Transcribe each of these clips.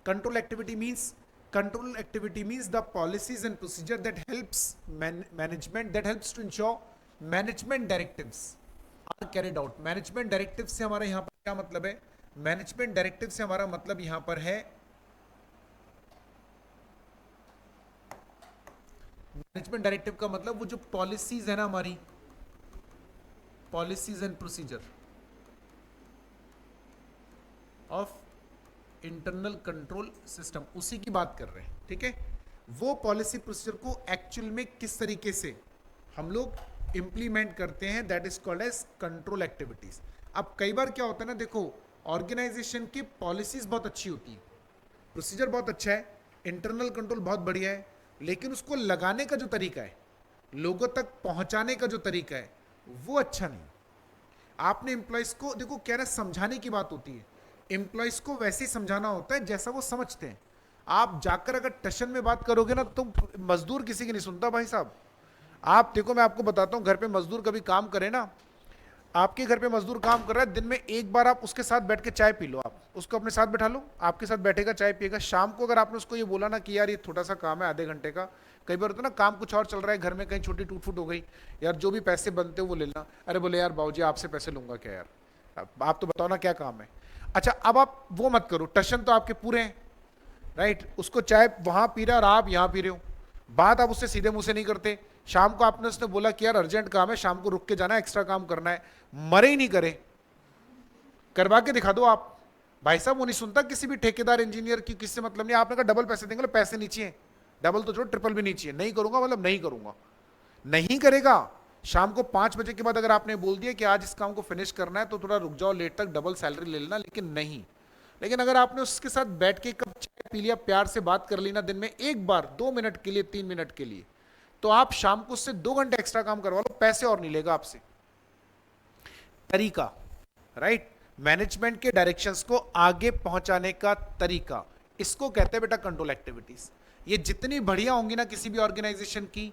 Control activity means the policies and procedure that helps management, that helps to ensure management directives are carried out. Management directive से हमारा यहाँ पर क्या मतलब है? मैनेजमेंट डायरेक्टिव से हमारा मतलब यहां पर है, मैनेजमेंट डायरेक्टिव का मतलब वो जो पॉलिसीज है ना हमारी, policies and procedure of internal control system, उसी की बात कर रहे हैं, ठीक है। वो पॉलिसी प्रोसीजर को एक्चुअल में किस तरीके से हम लोग इंप्लीमेंट करते हैं, that is called as control activities. अब कई बार क्या होता है ना, देखो ऑर्गेनाइजेशन की पॉलिसीज बहुत अच्छी होती है, प्रोसीजर बहुत अच्छा है, इंटरनल कंट्रोल बहुत बढ़िया है, लेकिन उसको लगाने का जो तरीका है, लोगों तक पहुंचाने का जो तरीका है, वो अच्छा नहीं। आपने एम्प्लॉयज को, देखो क्या ना, समझाने की बात होती है, एम्प्लॉयज को वैसे ही समझाना होता है जैसा वो समझते हैं। आप जाकर अगर टशन में बात करोगे ना, तो मजदूर किसी की नहीं सुनता भाई साहब। आप देखो, मैं आपको बताता हूं, घर पे मजदूर कभी काम करे ना, आपके घर पे मजदूर काम कर रहा है, दिन में एक बार आप उसके साथ बैठ के चाय पी लो, आप उसको अपने साथ बैठा लो, आपके साथ बैठेगा, चाय पिएगा। शाम को अगर आपने उसको ये बोला ना कि यार ये छोटा सा काम है आधे घंटे का, कई बार होता है ना काम कुछ और चल रहा है घर में, कहीं छोटी टूट फूट हो गई, यार जो भी पैसे बनते हो वो ले लेना। अरे बोले यार बाबूजी आपसे पैसे लूंगा क्या यार, आप तो बताओ ना क्या काम है। अच्छा अब आप वो मत करो, टशन तो आपके पूरे हैं, राइट, उसको चाय वहां पी रहा है और आप यहां पी रहे हो, बात आप उससे सीधे मुंह से नहीं करते। शाम को आपने उसने बोला कि यार अर्जेंट काम है, शाम को रुक के जाना है, एक्स्ट्रा काम करना है, मरे ही नहीं करे, करवा के दिखा दो आप। भाई साहब वो नहीं सुनता किसी भी ठेकेदार इंजीनियर की, किसी से मतलब नहीं। आपने कहा डबल पैसे देंगे, पैसे नहीं चाहिए, डबल तो छोड़ ट्रिपल भी नहीं चाहिए, नहीं करूंगा मतलब नहीं करूंगा, नहीं करेगा। शाम को 5 बजे के बाद अगर आपने बोल दिया कि आज इस काम को फिनिश करना है तो थोड़ा रुक जाओ, लेट तक डबल सैलरी ले लेना, लेकिन नहीं। लेकिन अगर आपने उसके साथ बैठ के कप चाय पी लिया, प्यार से बात कर ली ना, दिन में एक बार 2 मिनट के लिए 3 मिनट के लिए, तो आप शाम को उससे 2 घंटे एक्स्ट्रा काम करवा लो, पैसे और नहीं लेगा आपसे। तरीका, राइट, मैनेजमेंट के डायरेक्शंस को आगे पहुंचाने का तरीका, इसको कहते हैं बेटा कंट्रोल एक्टिविटीज। ये जितनी बढ़िया होंगी ना किसी भी ऑर्गेनाइजेशन की,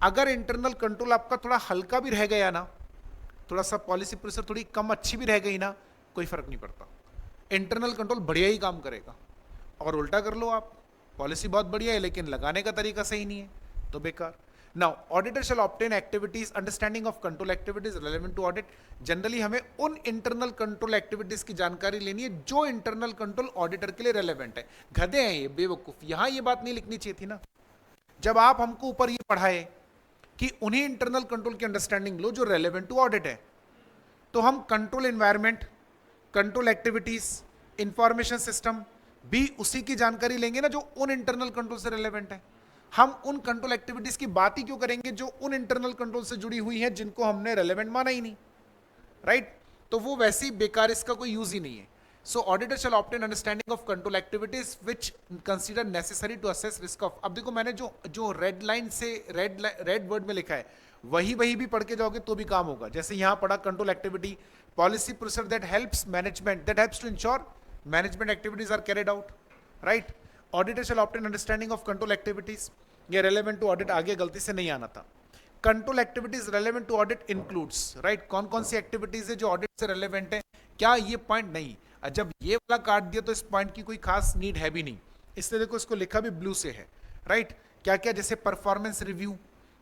अगर इंटरनल कंट्रोल आपका थोड़ा हल्का भी रह गया ना, थोड़ा सा पॉलिसी प्रोसीजर थोड़ी कम अच्छी भी रह गई ना, कोई फर्क नहीं पड़ता, इंटरनल कंट्रोल बढ़िया ही काम करेगा। और उल्टा कर लो आप, पॉलिसी बहुत बढ़िया है लेकिन लगाने का तरीका सही नहीं है, तो बेकार। Now auditor shall obtain activities, understanding of control activities relevant to audit. Generally हमें उन इंटरनल कंट्रोल एक्टिविटीज की जानकारी लेनी है जो इंटरनल कंट्रोल ऑडिटर के लिए रेलेवेंट है। गधे हैं ये, बेवकूफ, यहां ये बात नहीं लिखनी चाहिए थी ना। जब आप हमको ऊपर ये पढ़ाए कि उन्हीं इंटरनल कंट्रोल की अंडरस्टैंडिंग लो जो रेलेवेंट टू ऑडिट है, तो हम control environment, control activities, information system भी उसी की जानकारी लेंगे ना जो उन इंटरनल कंट्रोल से रेलेवेंट है। हम उन कंट्रोल एक्टिविटीज की बात ही क्यों करेंगे जो उन इंटरनल कंट्रोल से जुड़ी हुई हैं जिनको हमने रेलेवेंट माना ही नहीं, राइट। तो वो वैसे ही बेकार, इसका कोई यूज ही नहीं है। So auditor shall obtain understanding of control activities which consider necessary to assess risk of. अब देखो मैंने जो जो रेड लाइन से रेड वर्ड में लिखा है वही भी पढ़ के जाओगे तो भी काम होगा। जैसे यहां पढ़ा control activity, policy procedure that helps management, that helps to ensure management activities are carried out, right. Auditor shall obtain understanding of control activities, ये रेलेवेंट टू ऑडिट, आगे गलती से नहीं आना था। Control activities relevant to audit includes, right, कौन कौन सी activities है जो ऑडिट से रेलेवेंट है, क्या ये पॉइंट नहीं, जब ये वाला काट दिया तो इस पॉइंट की कोई खास नीड है भी नहीं, इसलिए देखो इसको लिखा भी ब्लू से है, राइट। क्या क्या, जैसे परफॉर्मेंस रिव्यू,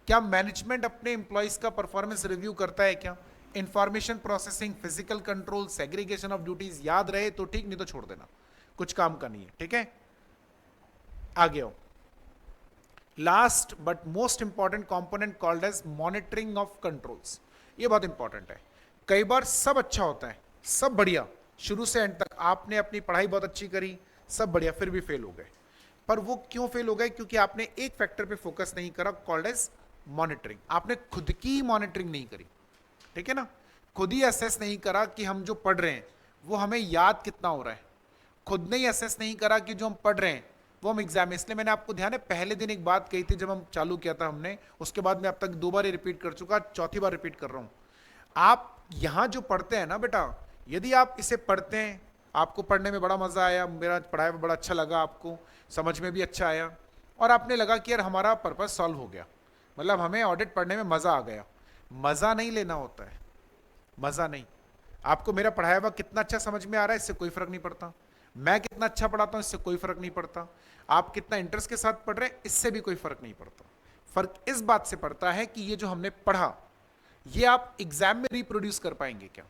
क्या मैनेजमेंट अपने एम्प्लॉयज का परफॉर्मेंस रिव्यू करता है क्या, information processing, physical control, segregation of duties, याद रहे तो ठीक, नहीं तो छोड़ देना, कुछ काम का नहीं है, ठीक है। आगे आओ, last but most important component called as monitoring of controls. ये बहुत इंपॉर्टेंट है। कई बार सब अच्छा होता है, सब बढ़िया, शुरू से एंड तक आपने अपनी पढ़ाई बहुत अच्छी करी, सब बढ़िया, फिर भी फेल हो गए। पर वो क्यों फेल हो गए? क्योंकि आपने एक फैक्टर पे फोकस नहीं करा, कॉल्ड एज मॉनिटरिंग। आपने खुद की मॉनिटरिंग नहीं करी, ठीक है ना, खुद ही असेस नहीं करा कि हम जो पढ़ रहे हैं वो हमें याद कितना हो रहा है, खुद ने ही असेस नहीं करा कि जो हम पढ़ रहे हैं वो हम एग्जाम में। इसलिए मैंने आपको ध्यान है पहले दिन एक बात कही थी जब हम चालू किया था हमने, उसके बाद मैं अब तक 2 बार रिपीट कर चुका, चौथी बार रिपीट कर रहा हूं। आप यहां जो पढ़ते हैं ना बेटा, यदि आप इसे पढ़ते हैं, आपको पढ़ने में बड़ा मजा आया, मेरा पढ़ाया में बड़ा अच्छा लगा, आपको समझ में भी अच्छा आया, और आपने लगा कि यार हमारा पर्पज सॉल्व हो गया, मतलब हमें ऑडिट पढ़ने में मजा आ गया। मजा नहीं लेना होता है, मजा नहीं। आपको मेरा पढ़ाया हुआ कितना अच्छा समझ में आ रहा है इससे कोई फर्क नहीं पड़ता। मैं कितना अच्छा पढ़ाता हूं इससे कोई फर्क नहीं पड़ता, आप कितना इंटरेस्ट के साथ पढ़ रहे हैं इससे भी कोई फर्क नहीं पड़ता। फर्क इस बात से पड़ता है कि ये जो हमने पढ़ा ये आप एग्जाम में रिप्रोड्यूस कर पाएंगे क्या।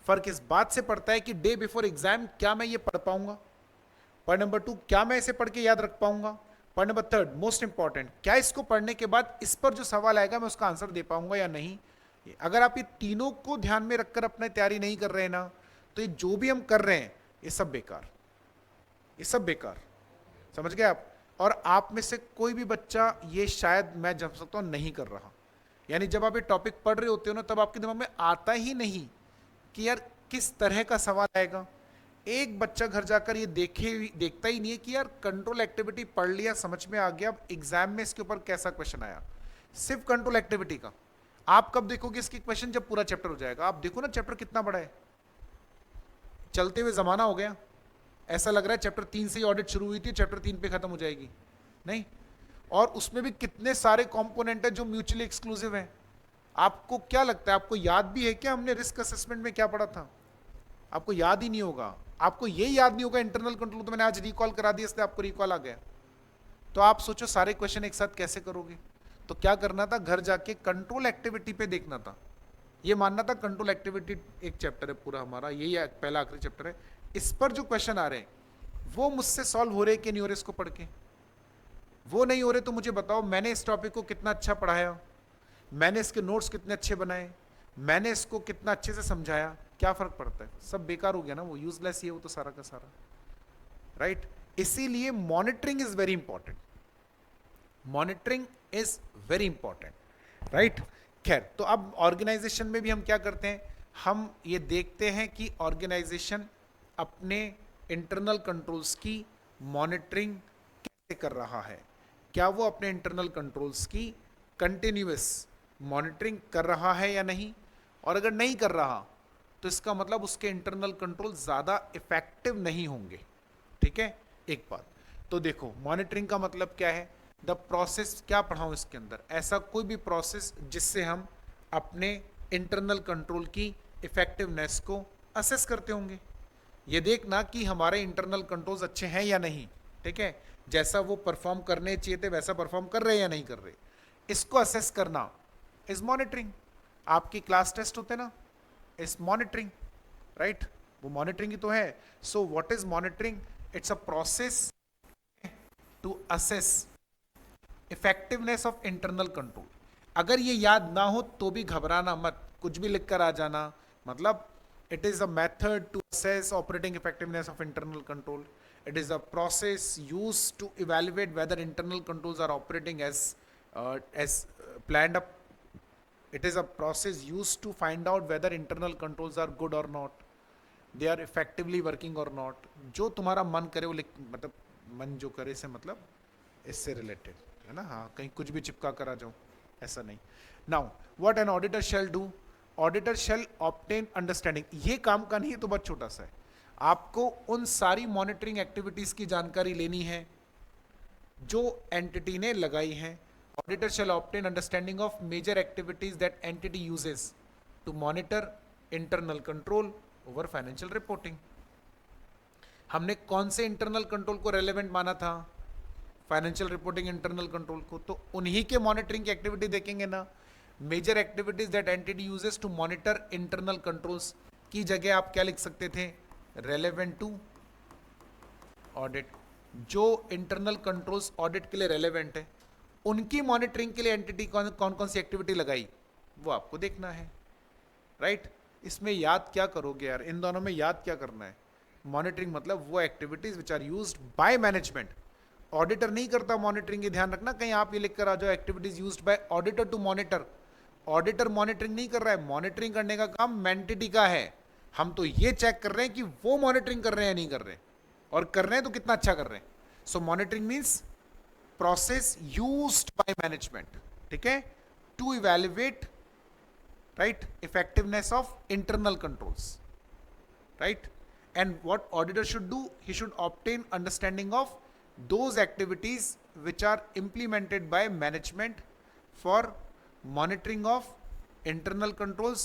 फर्क इस बात से पड़ता है कि डे बिफोर एग्जाम क्या मैं ये पढ़ पाऊंगा। पॉइंट नंबर 2, क्या मैं इसे पढ़ के याद रख पाऊंगा। पॉइंट नंबर 3, मोस्ट इंपॉर्टेंट, क्या इसको पढ़ने के बाद इस पर जो सवाल आएगा मैं उसका आंसर दे पाऊंगा या नहीं। अगर आप ये तीनों को ध्यान में रखकर अपनी तैयारी नहीं कर रहे हैं ना, तो ये जो भी हम कर रहे हैं ये सब बेकार, ये सब बेकार। समझ गए आप। और आप में से कोई भी बच्चा ये शायद मैं जम सकता हूं नहीं कर रहा, यानी जब आप ये टॉपिक पढ़ रहे होते हो ना तब आपके दिमाग में आता ही नहीं कि यार किस तरह का सवाल आएगा। एक बच्चा घर जाकर ये देखता ही नहीं है कि यार कंट्रोल एक्टिविटी पढ़ लिया, समझ में आ गया, अब एग्जाम में इसके ऊपर कैसा क्वेश्चन आया। सिर्फ कंट्रोल एक्टिविटी का आप कब देखोगे इसके क्वेश्चन, जब पूरा चैप्टर हो जाएगा। आप देखो ना चैप्टर कितना बड़ा है, चलते हुए जमाना हो गया। ऐसा लग रहा है चैप्टर 3 से ही ऑडिट शुरू हुई थी, चैप्टर 3 पे खत्म हो जाएगी, नहीं। और उसमें भी कितने सारे कंपोनेंट है जो म्यूचुअली एक्सक्लूसिव है। आपको क्या लगता है, आपको याद भी है क्या हमने रिस्क असेसमेंट में क्या पढ़ा था? आपको याद ही नहीं होगा। आपको ये याद नहीं होगा इंटरनल कंट्रोल, तो मैंने आज रिकॉल करा दिया इसलिए आपको रिकॉल आ गया। तो आप सोचो सारे क्वेश्चन एक साथ कैसे करोगे। तो क्या करना था, घर जाके कंट्रोल एक्टिविटी पे देखना था। ये मानना था कंट्रोल एक्टिविटी एक चैप्टर है पूरा हमारा, यही पहला आखिरी चैप्टर है, इस पर जो क्वेश्चन आ रहे हैं वो मुझसे सॉल्व हो रहे कि नहीं हो रहे इसको पढ़ के। वो नहीं हो रहे तो मुझे बताओ मैंने इस टॉपिक को कितना अच्छा पढ़ाया, मैंने इसके नोट्स कितने अच्छे बनाए, मैंने इसको कितना अच्छे से समझाया, क्या फर्क पड़ता है? सब बेकार हो गया ना, वो यूजलेस ही है वो तो सारा का सारा, राइट। इसीलिए monitoring is very important, monitoring is very important, right. खैर, तो अब ऑर्गेनाइजेशन में भी हम क्या करते हैं, हम ये देखते हैं कि ऑर्गेनाइजेशन अपने इंटरनल कंट्रोल्स की मॉनिटरिंग कैसे कर रहा है। क्या वो अपने इंटरनल कंट्रोल्स की कंटिन्यूअस मॉनिटरिंग कर रहा है या नहीं। और अगर नहीं कर रहा तो इसका मतलब उसके इंटरनल कंट्रोल ज़्यादा इफेक्टिव नहीं होंगे। ठीक है, एक बात तो देखो, मॉनिटरिंग का मतलब क्या है, द प्रोसेस, क्या पढ़ाऊँ इसके अंदर, ऐसा कोई भी प्रोसेस जिससे हम अपने इंटरनल कंट्रोल की इफेक्टिवनेस को असेस करते होंगे। ये देखना कि हमारे इंटरनल कंट्रोल्स अच्छे हैं या नहीं, ठीक है, जैसा वो परफॉर्म करने चाहिए थे वैसा परफॉर्म कर रहे हैं या नहीं कर रहे, इसको असेस करना इज मॉनिटरिंग। आपकी क्लास टेस्ट होते ना, इज मॉनिटरिंग, राइट, वो मॉनिटरिंग ही तो है। So what is monitoring, it's a process to assess effectiveness of internal control. अगर ये याद ना हो तो भी घबराना मत, कुछ भी लिख कर आ जाना, मतलब it is a method to assess operating effectiveness of internal control. It is a process used to evaluate whether internal controls are operating as planned up. It is a process used to find out whether internal controls are good or not, they are effectively working or not. जो तुम्हारा मन करे वो लिख, मतलब मन जो करे से मतलब इससे रिलेटेड है ना, हाँ, कहीं कुछ भी चिपका कर आ जाओ, ऐसा नहीं। Now what an auditor shall do, auditor shall obtain understanding, ये काम का नहीं है तो बहुत छोटा सा है। आपको उन सारी मॉनिटरिंग एक्टिविटीज की जानकारी लेनी है जो एंटिटी ने लगाई है। Auditor shall obtain understanding of major activities that entity uses to monitor internal control over financial reporting. हमने कौन से इंटरनल कंट्रोल को रेलेवेंट माना था, फाइनेंशियल रिपोर्टिंग इंटरनल कंट्रोल को, तो उन्हीं के मॉनिटरिंग की एक्टिविटी देखेंगे ना। Major activities that entity uses to monitor internal controls की जगह आप क्या लिख सकते थे, रेलेवेंट टू ऑडिट। जो इंटरनल कंट्रोल्स ऑडिट के लिए रेलेवेंट है उनकी मॉनिटरिंग के लिए एंटिटी कौन कौन सी एक्टिविटी लगाई वो आपको देखना है, राइट। इसमें याद क्या करोगे यार, इन दोनों में याद क्या करना है। मॉनिटरिंग मतलब वो activities which are used by management, auditor नहीं करता मॉनिटरिंग, ये ध्यान रखना, कहीं आप ये लिख कर आ जाओ activities used by auditor to monitor. Auditor monitoring नहीं कर रहा है, मॉनिटरिंग करने का काम एंटिटी का है। हम तो ये चेक कर रहे हैं कि वो मॉनिटरिंग कर रहे हैं या नहीं कर रहे, और कर रहे हैं तो कितना अच्छा कर रहे हैं। So monitoring means process used by management, ठीक है, to evaluate, right, effectiveness of internal controls, right. And what auditor should do, he should obtain understanding of those activities which are implemented by management for monitoring of internal controls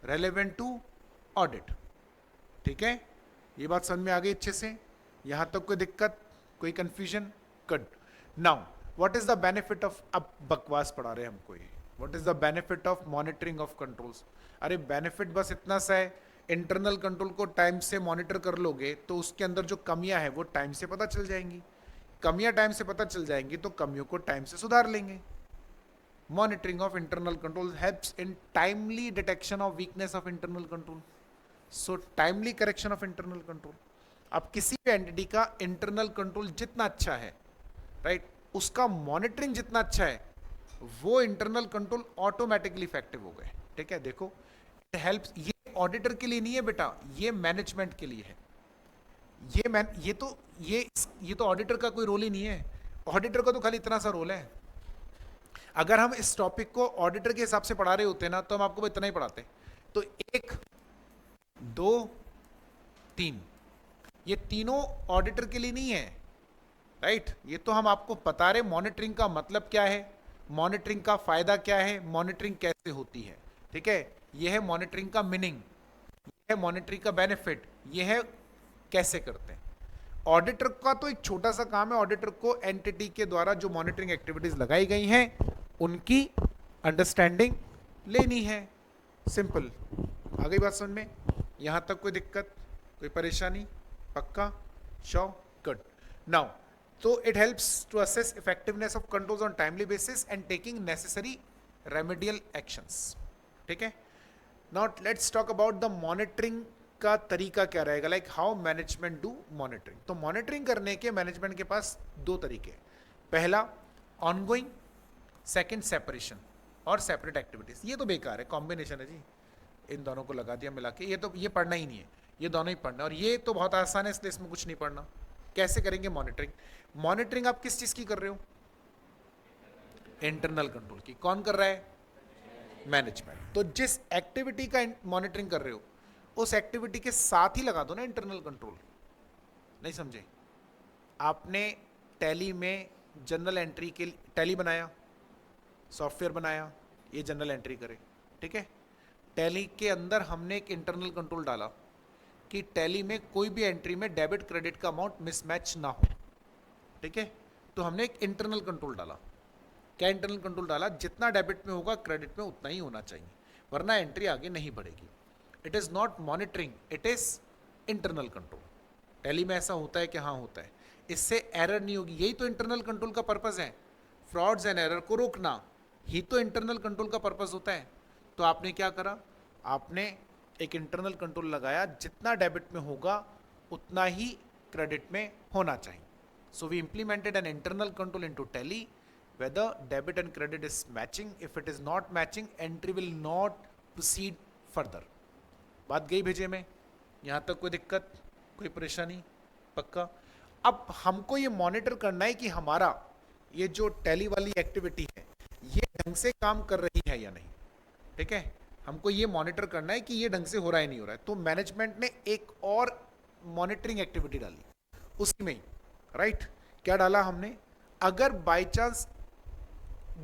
relevant to audit, ठीक है। ये बात समझ में आ गई अच्छे से? यहां तक कोई दिक्कत, कोई confusion? Good. Now what is the benefit of, अब बकवास पढ़ा रहे हैं हमको ये, what is the benefit of monitoring of controls? अरे बेनिफिट बस इतना सा है, इंटरनल कंट्रोल को टाइम से मॉनिटर कर लोगे तो उसके अंदर जो कमियां है वो टाइम से पता चल जाएंगी, कमियां टाइम से पता चल जाएंगी तो कमियों को टाइम से सुधार लेंगे। Monitoring of internal control helps in timely detection of weakness of internal control, so timely correction of internal control. अब किसी भी एंटिटी का इंटरनल कंट्रोल जितना अच्छा है, राइट, उसका मॉनिटरिंग जितना अच्छा है, वो इंटरनल कंट्रोल ऑटोमेटिकली इफेक्टिव हो गए। ठीक है, देखो इट हेल्प्स, ये ऑडिटर के लिए नहीं है बेटा, ये मैनेजमेंट के लिए है। ये तो ऑडिटर का कोई रोल ही नहीं है, ऑडिटर का तो खाली इतना सा रोल है। अगर हम इस टॉपिक को ऑडिटर के हिसाब से पढ़ा रहे होते ना तो हम आपको इतना ही पढ़ाते। तो 1 2 3, ये तीनों ऑडिटर के लिए नहीं है, राइट। ये तो हम आपको बता रहे मॉनिटरिंग का मतलब क्या है, मॉनिटरिंग का फायदा क्या है, मॉनिटरिंग कैसे होती है। ठीक है, ये है मॉनिटरिंग का मीनिंग, ये है मॉनिटरिंग का बेनिफिट, ये है कैसे करते हैं। ऑडिटर का तो एक छोटा सा काम है, ऑडिटर को एंटिटी के द्वारा जो मॉनिटरिंग एक्टिविटीज लगाई गई हैं उनकी अंडरस्टैंडिंग लेनी है, सिंपल। आ गई बात समझ में? यहां तक कोई दिक्कत, कोई परेशानी? पक्का? श्योर? गुड। नाउ तो it helps to assess effectiveness of controls on timely basis and taking necessary remedial actions. ठीक है, now let's talk about the monitoring का तरीका क्या रहेगा, like how management do monitoring. तो मॉनिटरिंग करने के मैनेजमेंट के पास 2 तरीके, पहला ऑनगोइंग, सेकंड सेपरेशन और सेपरेट एक्टिविटीज। ये तो बेकार है, कॉम्बिनेशन है जी, इन दोनों को लगा दिया मिला के, ये पढ़ना ही नहीं है, ये दोनों ही पढ़ना, और ये तो बहुत आसान है इसलिए इसमें कुछ नहीं पढ़ना। कैसे करेंगे मॉनिटरिंग? मॉनिटरिंग आप किस चीज की कर रहे हो? इंटरनल कंट्रोल की। कौन कर रहा है? मैनेजमेंट। तो जिस एक्टिविटी का मॉनिटरिंग कर रहे हो उस एक्टिविटी के साथ ही लगा दो ना इंटरनल कंट्रोल। नहीं समझे? आपने टैली में जनरल एंट्री के टैली बनाया, सॉफ्टवेयर बनाया, ये जनरल एंट्री करे, ठीक है। टैली के अंदर हमने एक इंटरनल कंट्रोल डाला कि टैली में कोई भी एंट्री में डेबिट क्रेडिट का अमाउंट मिसमैच ना हो, ठीक है। तो हमने एक इंटरनल कंट्रोल डाला। क्या इंटरनल कंट्रोल डाला? जितना डेबिट में होगा क्रेडिट में उतना ही होना चाहिए, वरना एंट्री आगे नहीं बढ़ेगी। It is not monitoring, it is internal control. Tally में ऐसा होता है कि हाँ होता है, इससे एरर नहीं होगी। यही तो इंटरनल कंट्रोल का पर्पस है, फ्रॉड्स एंड एरर को रोकना ही तो इंटरनल कंट्रोल का पर्पस होता है। तो आपने क्या करा? आपने एक इंटरनल कंट्रोल लगाया, जितना डेबिट में होगा उतना ही क्रेडिट में होना चाहिए। So we implemented an internal control into Tally whether debit and credit is matching. If it is not matching, entry will not proceed further. बात गई भेजे में? यहाँ तक कोई दिक्कत, कोई परेशानी? पक्का? अब हमको ये मॉनिटर करना है कि हमारा ये जो टैली वाली एक्टिविटी है ये ढंग से काम कर रही है या नहीं, ठीक है। हमको ये मॉनिटर करना है कि ये ढंग से हो रहा है नहीं हो रहा है। तो मैनेजमेंट ने एक और मॉनिटरिंग एक्टिविटी डाली उसी में ही, राइट। क्या डाला हमने? अगर बाई चांस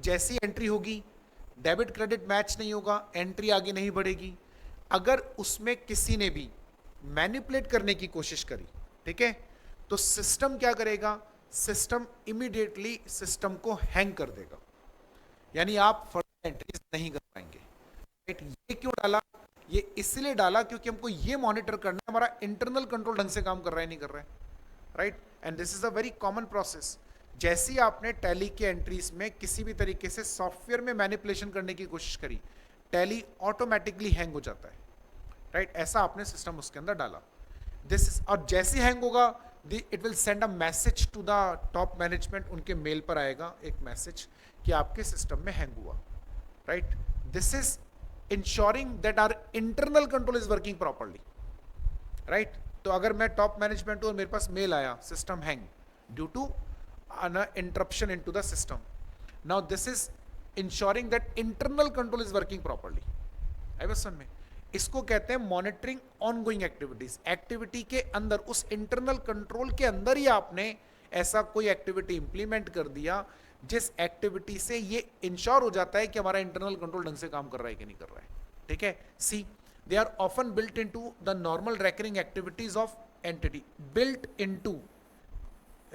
जैसी एंट्री होगी डेबिट क्रेडिट मैच नहीं होगा, एंट्री आगे नहीं बढ़ेगी। अगर उसमें किसी ने भी मैनिपुलेट करने की कोशिश करी, ठीक है, तो सिस्टम क्या करेगा? सिस्टम इमीडिएटली सिस्टम को हैंग कर देगा, यानी आप फर्दर एंट्रीज नहीं कर पाएंगे, राइट। ये क्यों डाला? ये इसलिए डाला क्योंकि हमको ये मॉनिटर करना है हमारा इंटरनल कंट्रोल ढंग से काम कर रहा है नहीं कर रहा है, right. And this is a very common process. जैसे ही आपने टैली के एंट्रीज में किसी भी तरीके से सॉफ्टवेयर में मैनिपुलेशन करने की कोशिश करी, टैली ऑटोमेटिकली हैंग हो जाता है, राइट। ऐसा आपने सिस्टम उसके अंदर डाला। दिस इज, और जैसे हैंग होगा it will send a message to the top management, उनके मेल पर आएगा एक मैसेज कि आपके सिस्टम में हैंग हुआ, right. This is ensuring that our internal control is working properly, right. तो अगर मैं टॉप मैनेजमेंट हूं और मेरे पास मेल आया system hang due to an interruption into the system, now this is ensuring that internal control is working properly. आई बस समझ में? इसको कहते हैं मॉनिटरिंग ऑनगोइंग एक्टिविटीज। एक्टिविटी के अंदर, उस इंटरनल कंट्रोल के अंदर ही आपने ऐसा कोई एक्टिविटी इंप्लीमेंट कर दिया जिस एक्टिविटी से ये इंश्योर हो जाता है कि हमारा इंटरनल कंट्रोल ढंग से काम कर रहा है कि नहीं कर रहा है, ठीक है। See, they are often built into the normal recurring activities of entity built into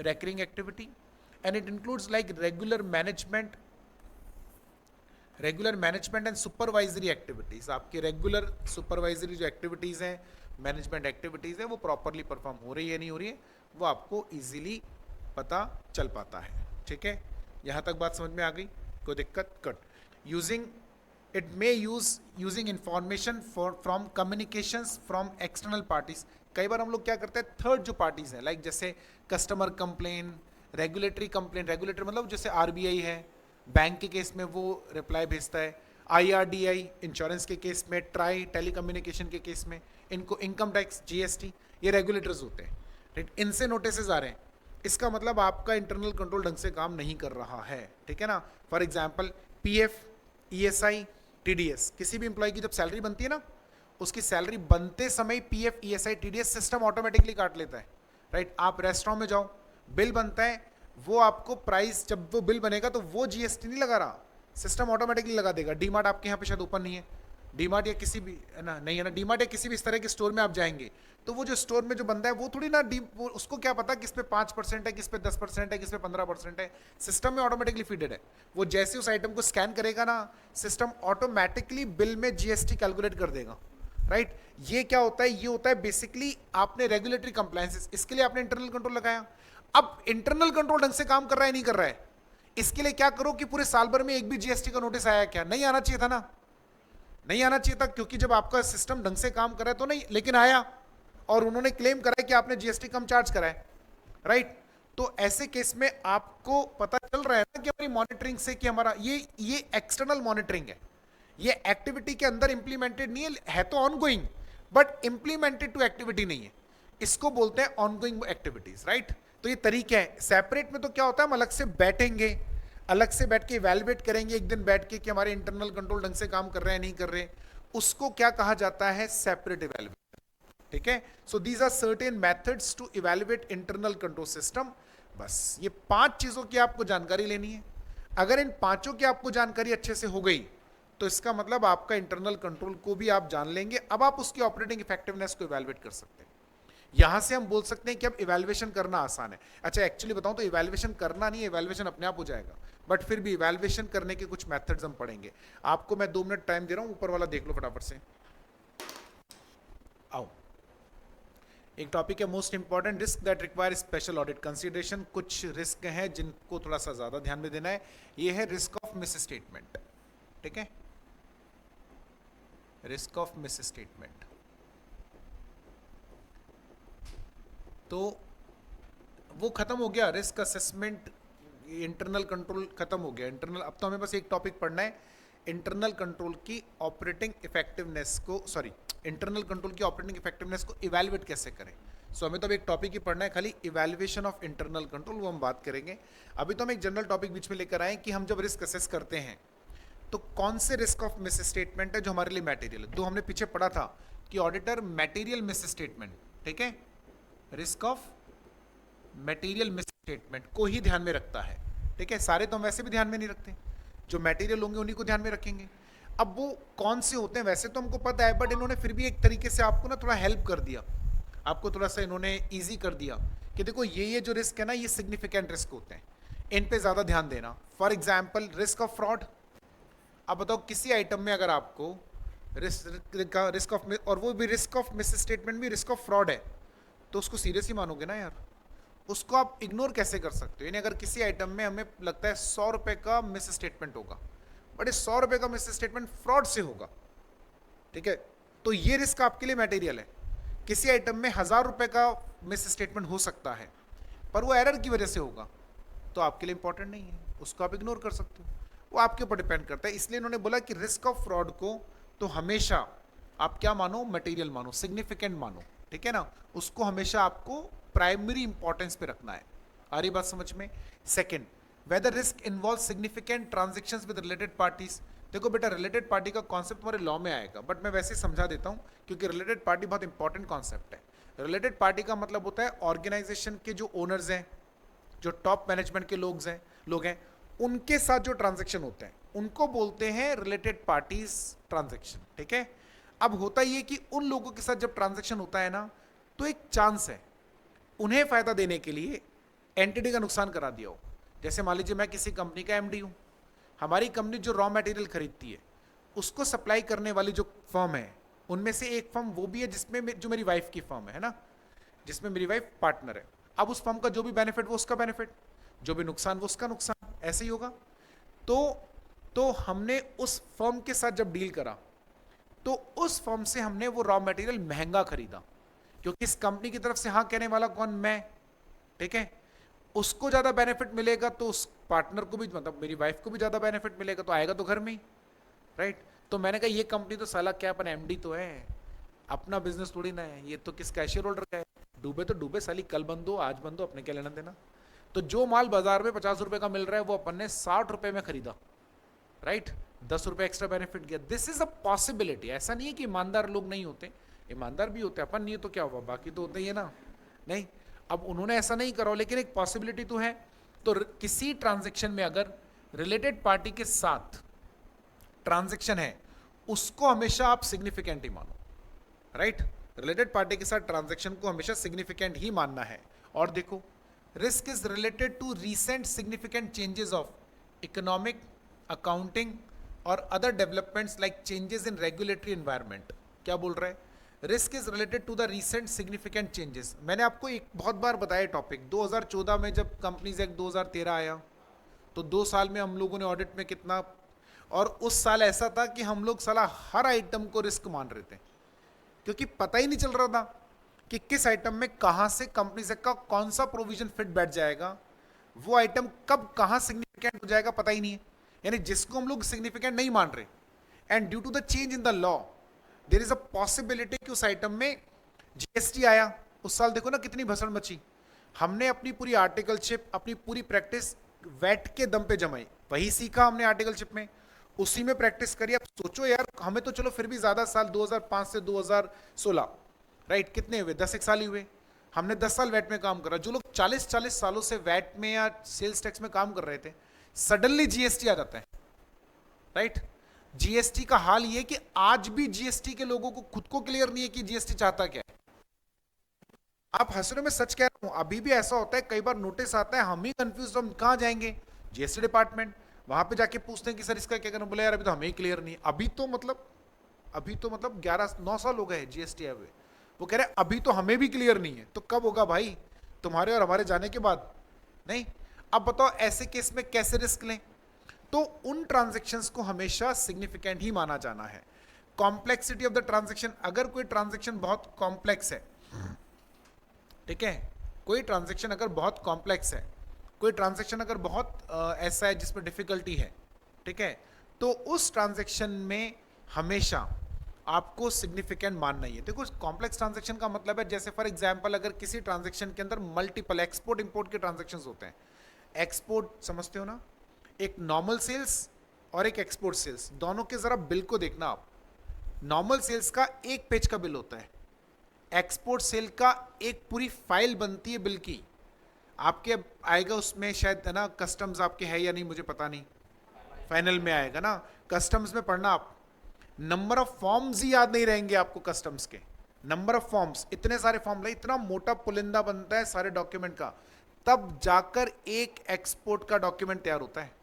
recurring activity, and it includes like regular management and supervisory activities. आपकी रेगुलर सुपरवाइजरी जो एक्टिविटीज हैं, मैनेजमेंट एक्टिविटीज है, वो प्रॉपरली परफॉर्म हो रही है नहीं हो रही है, वो आपको इजीली पता चल पाता है। ठीक है, यहां तक बात समझ में आ गई? कोई दिक्कत? Cut. Using it may using information from communications from external parties. कई बार हम लोग क्या करते हैं, थर्ड जो पार्टीज हैं, लाइक जैसे customer complain, regulatory complain, regulatory मतलब जैसे आरबीआई है, बैंक के केस में वो रिप्लाई भेजता है, आईआरडीआई इंश्योरेंस के केस में, ट्राई टेलीकम्युनिकेशन के केस में, इनको इनकम टैक्स, जीएसटी, ये रेगुलेटर्स होते हैं। ठीक, इनसे नोटिस आ रहे हैं, इसका मतलब आपका इंटरनल कंट्रोल ढंग से काम नहीं कर रहा है। ठीक है ना। For example PF, ESI, TDS, किसी भी एम्प्लॉय की जब सैलरी बनती है ना, उसकी सैलरी बनते समय PF, ESI, TDS system automatically काट लेता है। राइट, आप रेस्टोरेंट में जाओ, बिल बनता है, वो आपको प्राइस, जब वो बिल बनेगा तो वो जीएसटी नहीं लगा रहा, सिस्टम ऑटोमेटिकली लगा देगा। डीमार्ट आपके यहाँ पे शायद ओपन नहीं है, डीमार्ट या किसी भी है ना, नहीं है ना, डीमार्ट या किसी भी इस तरह के स्टोर में आप जाएंगे तो वो जो स्टोर में जो बंदा है वो थोड़ी ना वो उसको क्या पता किस पे 5% है, किस पे 10% है, किस पे 15% है, सिस्टम में ऑटोमेटिकली फीडेड है। वो जैसे उस आइटम को स्कैन करेगा ना, सिस्टम ऑटोमेटिकली बिल में जीएसटी कैलकुलेट कर देगा। राइट, ये क्या होता है, ये होता है बेसिकली आपने रेगुलेटरी कंप्लायंसेस, इसके लिए आपने इंटरनल कंट्रोल लगाया। अब इंटरनल कंट्रोल ढंग से काम कर रहा है नहीं कर रहा है, इसके लिए क्या करो कि पूरे साल भर में एक भी जीएसटी का नोटिस आया क्या? नहीं आना चाहिए था ना, नहीं आना चाहिए था, क्योंकि जब आपका सिस्टम ढंग से काम कर रहा है तो नहीं, लेकिन आया और उन्होंने क्लेम करा कि आपने जीएसटी कम चार्ज करा है। राइट, तो ऐसे केस में आपको पता चल रहा है ना कि हमारी मॉनिटरिंग से कि हमारा ये एक्सटर्नल मॉनिटरिंग है, ये एक्टिविटी के अंदर इंप्लीमेंटेड नहीं है तो ongoing, but implemented to activity नहीं है, इसको बोलते हैं ऑनगोइंग एक्टिविटीज। राइट, तो ये तरीके हैं। सेपरेट में तो क्या होता है, हम अलग से बैठेंगे, अलग से बैठ के इवैल्यूएट करेंगे एक दिन बैठ के कि हमारे इंटरनल कंट्रोल ढंग से काम कर रहे हैं नहीं कर रहे, उसको क्या कहा जाता है, सेपरेट इवैल्यूएशन। ठीक है, so these are certain methods to evaluate internal control system. बस ये 5 चीजों की आपको जानकारी लेनी है। अगर इन 5 की आपको जानकारी अच्छे से हो गई तो इसका मतलब आपका इंटरनल कंट्रोल को भी आप जान लेंगे। अब आप उसकी ऑपरेटिंग इफेक्टिवनेस को इवैल्यूएट कर सकते हैं। यहां से हम बोल सकते हैं कि अब इवैल्यूएशन करना आसान है। अच्छा, एक्चुअली बताऊं तो इवैल्यूएशन करना नहीं है, इवैल्यूएशन अपने आप हो जाएगा, बट फिर भी इवैल्यूएशन करने के कुछ मेथड्स हम पढ़ेंगे। आपको मैं 2 मिनट टाइम दे रहा हूं, ऊपर वाला देख लो फटाफट से। आओ, एक टॉपिक है most important, risk that require special audit consideration. कुछ रिस्क हैं जिनको थोड़ा सा ज्यादा ध्यान में देना है। ये है रिस्क ऑफ मिस स्टेटमेंट। ठीक है, रिस्क ऑफ मिस स्टेटमेंट। तो वो खत्म हो गया, रिस्क असेसमेंट, इंटरनल कंट्रोल खत्म हो गया। इंटरनल, अब तो हमें बस एक टॉपिक पढ़ना है, इंटरनल कंट्रोल की ऑपरेटिंग इफेक्टिवनेस को, सॉरी, इंटरनल कंट्रोल की ऑपरेटिंग इफेक्टिवनेस को इवैल्यूएट कैसे करें। सो हमें तो अब एक टॉपिक ही पढ़ना है खाली, इवैल्यूएशन ऑफ इंटरनल कंट्रोल, वो हम बात करेंगे। अभी तो हम एक जनरल टॉपिक बीच में लेकर आए कि हम जब रिस्क असेस करते हैं तो कौन से रिस्क ऑफ मिस स्टेटमेंट है जो हमारे लिए मटेरियल है। तो हमने पीछे पढ़ा था कि ऑडिटर मटेरियल मिस स्टेटमेंट, ठीक है, risk of material miss statement को ही ध्यान में रखता है। ठीक है, सारे तो हम वैसे भी ध्यान में नहीं रखते, जो मटेरियल होंगे उन्हीं को ध्यान में रखेंगे। अब वो कौन से होते हैं वैसे तो हमको पता है, बट इन्होंने फिर भी एक तरीके से आपको ना थोड़ा हेल्प कर दिया, आपको थोड़ा सा इन्होंने इजी कर दिया कि देखो ये जो रिस्क है ना, ये सिग्निफिकेंट रिस्क होते हैं, इन पे ज्यादा ध्यान देना। For example risk of fraud. अब बताओ किसी आइटम में अगर आपको रिस्क ऑफ, और वो भी रिस्क ऑफ मिस स्टेटमेंट भी रिस्क ऑफ फ्रॉड है, तो उसको सीरियस ही मानोगे ना यार, उसको आप इग्नोर कैसे कर सकते हो। यानी अगर किसी आइटम में हमें लगता है 100 रुपए का मिस स्टेटमेंट होगा, बट इस 100 रुपए का मिस स्टेटमेंट फ्रॉड से होगा, ठीक है, तो ये रिस्क आपके लिए मटेरियल है। किसी आइटम में 1000 रुपए का मिस स्टेटमेंट हो सकता है, पर वो एरर की वजह से होगा, तो आपके लिए इंपॉर्टेंट नहीं है, उसको आप इग्नोर कर सकते हो, वो आपके ऊपर डिपेंड करता है। इसलिए इन्होंने बोला कि रिस्क ऑफ फ्रॉड को तो हमेशा आप क्या मानो, मटेरियल मानो, सिग्निफिकेंट मानो, ठीक है ना, उसको हमेशा आपको प्राइमरी इंपॉर्टेंस पे रखना है। आ रही बात समझ में। Second, whether risk involve significant transactions with related parties. देखो बेटा, रिलेटेड पार्टी का कॉन्सेप्ट हमारे लॉ में आएगा, बट मैं वैसे ही समझा देता हूं क्योंकि रिलेटेड पार्टी बहुत इंपॉर्टेंट कॉन्सेप्ट है। रिलेटेड पार्टी का मतलब होता है ऑर्गेनाइजेशन के जो ओनर्स हैं, जो टॉप मैनेजमेंट के लोग हैं, उनके साथ जो ट्रांजैक्शन होते हैं उनको बोलते हैं रिलेटेड पार्टीज ट्रांजैक्शन। ठीक है, अब होता ये कि उन लोगों के साथ जब ट्रांजैक्शन होता है ना, तो एक चांस है उन्हें फायदा देने के लिए एंटिटी का नुकसान करा दिया हो। जैसे मान लीजिए मैं किसी कंपनी का एमडी हूं, हमारी कंपनी जो रॉ मटेरियल खरीदती है उसको सप्लाई करने वाली जो फर्म है उनमें से एक फर्म वो भी है जिसमें जो मेरी वाइफ की फर्म है ना, जिसमें मेरी वाइफ पार्टनर है। अब उस फर्म का जो भी बेनिफिट वो उसका बेनिफिट, जो भी नुकसान वो उसका नुकसान, ऐसे ही होगा। तो हमने उस फर्म के साथ जब डील करा तो उस फर्म से हमने वो रॉ मटेरियल महंगा खरीदा, क्योंकि इस कंपनी की तरफ से हाँ कहने वाला कौन, मैं, ठीक है। उसको ज्यादा बेनिफिट मिलेगा तो उस पार्टनर को भी, मतलब मेरी वाइफ को भी ज्यादा बेनिफिट मिलेगा, तो आएगा तो घर में ही, राइट। तो मैंने कहा ये कंपनी तो साला क्या, अपन एमडी तो है, अपना बिजनेस थोड़ी ना है, ये तो किस कैशियर होल्डर का है, डूबे तो डूबे साली, कल बंद हो आज बंद हो, अपने क्या लेना देना। तो जो माल बाजार में 50 रुपए का मिल रहा है वो अपन ने 60 रुपए में खरीदा, राइट, 10 रुपए एक्स्ट्रा बेनिफिट गया। This is a possibility. ऐसा नहीं है कि ईमानदार लोग नहीं होते, ईमानदार भी होते, अपन नहीं तो क्या हुआ, बाकी तो होते ही है ना, नहीं। अब उन्होंने ऐसा नहीं करा, लेकिन एक पॉसिबिलिटी तो है। तो किसी ट्रांजेक्शन में अगर रिलेटेड पार्टी के साथ ट्रांजेक्शन है उसको हमेशा आप सिग्निफिकेंट ही मानो, राइट। रिलेटेड पार्टी के साथ ट्रांजेक्शन को हमेशा सिग्निफिकेंट ही मानना है। और देखो, risk is related to recent significant changes of economic, accounting और other developments like changes in regulatory environment. क्या बोल रहा है, risk is related to the recent significant changes. मैंने आपको एक बहुत बार बताया टॉपिक, 2014 में जब कंपनीज एक्ट 2013 आया तो 2 साल में हम लोगों ने ऑडिट में कितना, और उस साल ऐसा था कि हम लोग साला हर आइटम को रिस्क मान रहे थे, क्योंकि पता ही नहीं चल रहा था कि किस आइटम में कहां से कंपनीज एक्ट का कौन सा प्रोविजन फिट बैठ जाएगा, वो आइटम कब कहां सिग्निफिकेंट हो जाएगा पता ही नहीं है। यानी जिसको हम लोग सिग्निफिकेंट नहीं मान रहे, and due to the change in the law there is a possibility कि उस आइटम में जीएसटी आया। उस साल देखो ना कितनी भसड़ मची। हमने अपनी पूरी आर्टिकलशिप, अपनी पूरी प्रैक्टिस वैट के दम पे जमाई, वही सीखा हमने आर्टिकलशिप में, उसी में प्रैक्टिस करी। अब सोचो यार, हमें तो चलो फिर भी ज्यादा साल 2005 से 2016, राइट, कितने हुए, 10 एक साल ही हुए। हमने 10 साल वैट में काम करा। जो लोग 40-40 सालों से वैट में या सेल्स टैक्स में काम कर रहे थे, सडनली जीएसटी आ जाता है, राइट। जीएसटी का हाल ये कि आज भी जीएसटी के लोगों को खुद को क्लियर नहीं है कि जीएसटी चाहता क्या है। आप हंस रहे हो, मैं सच कह रहा हूं, अभी भी ऐसा होता है, कई बार नोटिस आता है, हम ही कंफ्यूज, हम कहां जाएंगे, जीएसटी डिपार्टमेंट, वहां पे जाके पूछते हैं कि सर इसका क्या करना, बोले यार अभी तो हमें ही क्लियर नहीं है। अभी तो मतलब 9 साल हो गए जीएसटी आए हुए, वो कह रहे हैं अभी तो हमें भी क्लियर नहीं है। तो कब होगा भाई, तुम्हारे और हमारे जाने के बाद? नहीं। अब बताओ ऐसे केस में कैसे रिस्क लें? तो उन ट्रांजेक्शन्स को हमेशा सिग्निफिकेंट ही माना जाना है। कॉम्प्लेक्सिटी ऑफ द ट्रांजेक्शन, अगर कोई ट्रांजेक्शन बहुत कॉम्प्लेक्स है, ठीक है, कोई ट्रांजेक्शन अगर बहुत कॉम्प्लेक्स है, कोई ट्रांजेक्शन अगर बहुत ऐसा है जिसमें डिफिकल्टी है, ठीक है, तो उस ट्रांजेक्शन में हमेशा आपको सिग्निफिकेंट मानना ही है। देखो, कॉम्प्लेक्स ट्रांजेक्शन का मतलब है, जैसे फॉर एग्जांपल अगर किसी ट्रांजेक्शन के अंदर मल्टीपल एक्सपोर्ट इंपोर्ट के ट्रांजेक्शंस होते हैं। एक्सपोर्ट समझते हो ना, एक नॉर्मल सेल्स और एक एक्सपोर्ट सेल्स, दोनों के जरा बिल को देखना आप। नॉर्मल सेल्स का एक पेज का बिल होता है, एक्सपोर्ट सेल का एक पूरी फाइल बनती है बिल की। आपके आएगा उसमें शायद, है ना, कस्टम्स आपके है या नहीं मुझे पता नहीं, फाइनल में आएगा ना, कस्टम्स में पढ़ना आप, नंबर ऑफ फॉर्म्स ही याद नहीं रहेंगे आपको कस्टम्स के, नंबर ऑफ फॉर्म्स, इतने सारे फॉर्म, इतना मोटा पुलिंदा बनता है सारे डॉक्यूमेंट का, तब जाकर एक एक्सपोर्ट का डॉक्यूमेंट तैयार होता है।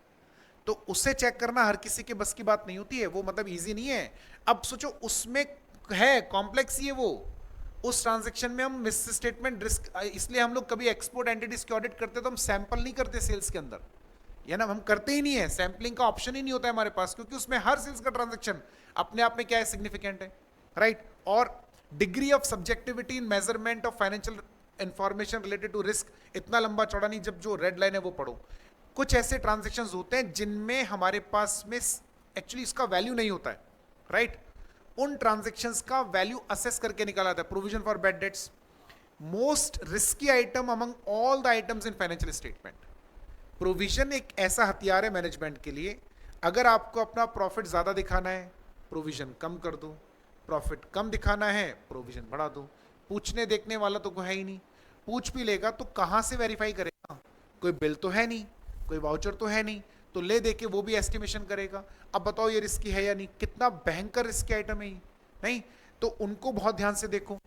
तो उसे चेक करना हर किसी के बस की बात नहीं होती है, वो मतलब इजी नहीं है। अब सोचो उसमें है कॉम्प्लेक्स ही है वो, उस ट्रांजैक्शन में हम मिस स्टेटमेंट रिस्क, इसलिए हम लोग कभी एक्सपोर्ट एंटिटीज की ऑडिट करते तो हम सैंपल नहीं करते सेल्स के अंदर, या ना हम करते ही नहीं है, सैंपलिंग का ऑप्शन ही नहीं होता है हमारे पास, क्योंकि उसमें हर सेल्स का ट्रांजैक्शन अपने आप में क्या है, सिग्निफिकेंट है, राइट। और degree of subjectivity in measurement of financial information related to risk, इतना लंबा चौड़ा नहीं, जब जो रेड लाइन है वो पढ़ो। कुछ ऐसे ट्रांजैक्शंस होते हैं जिनमें हमारे पास में एक्चुअली इसका वैल्यू नहीं होता है, राइट। उन ट्रांजैक्शंस का वैल्यू असेस करके निकाला जाता है। Provision for bad debts, most risky item among all the items in financial statement. Provision एक ऐसा हथियार है मैनेजमेंट के लिए, अगर आपको अपना प्रॉफिट ज्यादा दिखाना है प्रोविजन कम कर दो, प्रॉफिट कम दिखाना है प्रोविजन बढ़ा दो। पूछने देखने वाला तो कोई है ही नहीं, पूछ भी लेगा तो कहां से वेरीफाई करेगा, कोई बिल तो है नहीं, कोई वाउचर तो है नहीं, तो ले दे के वो भी एस्टिमेशन करेगा। अब बताओ ये रिस्की है या नहीं, कितना भयंकर रिस्की आइटम है ये, नहीं। तो उनको बहुत ध्यान से देखो।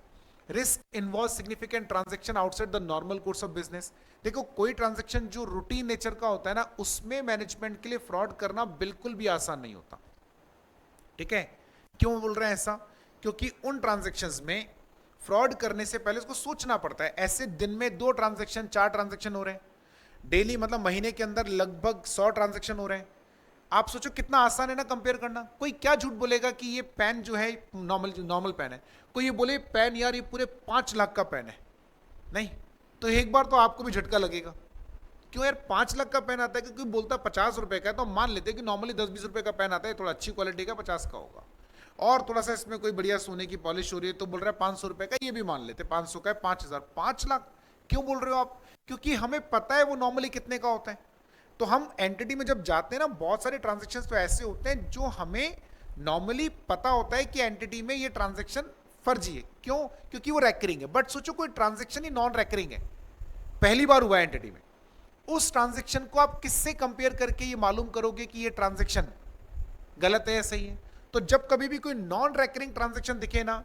Risk involve significant transaction outside the normal course of business. देखो कोई ट्रांजेक्शन जो रूटीन नेचर का होता है ना, उसमें मैनेजमेंट के लिए फ्रॉड करना बिल्कुल भी आसान नहीं होता। ठीक है, क्यों बोल रहे हैं ऐसा? क्योंकि उन ट्रांजेक्शन्स में फ्रॉड करने से पहले उसको सोचना पड़ता है। ऐसे दिन में 2 ट्रांजेक्शन 4 ट्रांजेक्शन हो रहे हैं डेली, मतलब महीने के अंदर लगभग 100 ट्रांजेक्शन हो रहे हैं। आप सोचो कितना आसान है ना कंपेयर करना। कोई क्या झूठ बोलेगा कि ये पेन जो है नॉर्मल पेन है, कोई ये बोले पेन यार ये पूरे 5 लाख का पेन है, नहीं तो एक बार तो आपको भी झटका लगेगा। क्यों यार 5 लाख का पेन आता है, क्योंकि बोलता 50 रुपए का है, तो हम मान लेते हैं कि नॉर्मली 10-20 रुपए का पेन आता है, थोड़ा अच्छी क्वालिटी का 50 का होगा, और थोड़ा सा इसमें कोई बढ़िया सोने की पॉलिश हो रही है तो बोल रहा है 500 रुपए का, ये भी मान लेते 500 का है, 5000, 5 लाख क्यों बोल रहे हो आप? क्योंकि हमें पता है वो नॉर्मली कितने का होता है। तो हम एंटिटी में जब जाते हैं ना, बहुत सारे ट्रांजेक्शन तो ऐसे होते हैं जो हमें नॉर्मली पता होता है कि एंटिटी में ये ट्रांजेक्शन फर्जी है। क्यों? क्योंकि वो रेकरिंग है। बट सोचो कोई ट्रांजेक्शन ही नॉन रेकरिंग है, पहली बार हुआ है एंटिटी में, उस ट्रांजेक्शन को आप किससे कंपेयर करके ये मालूम करोगे कि ये ट्रांजेक्शन गलत है या सही है? तो जब कभी भी कोई नॉन रेकरिंग ट्रांजेक्शन दिखे ना,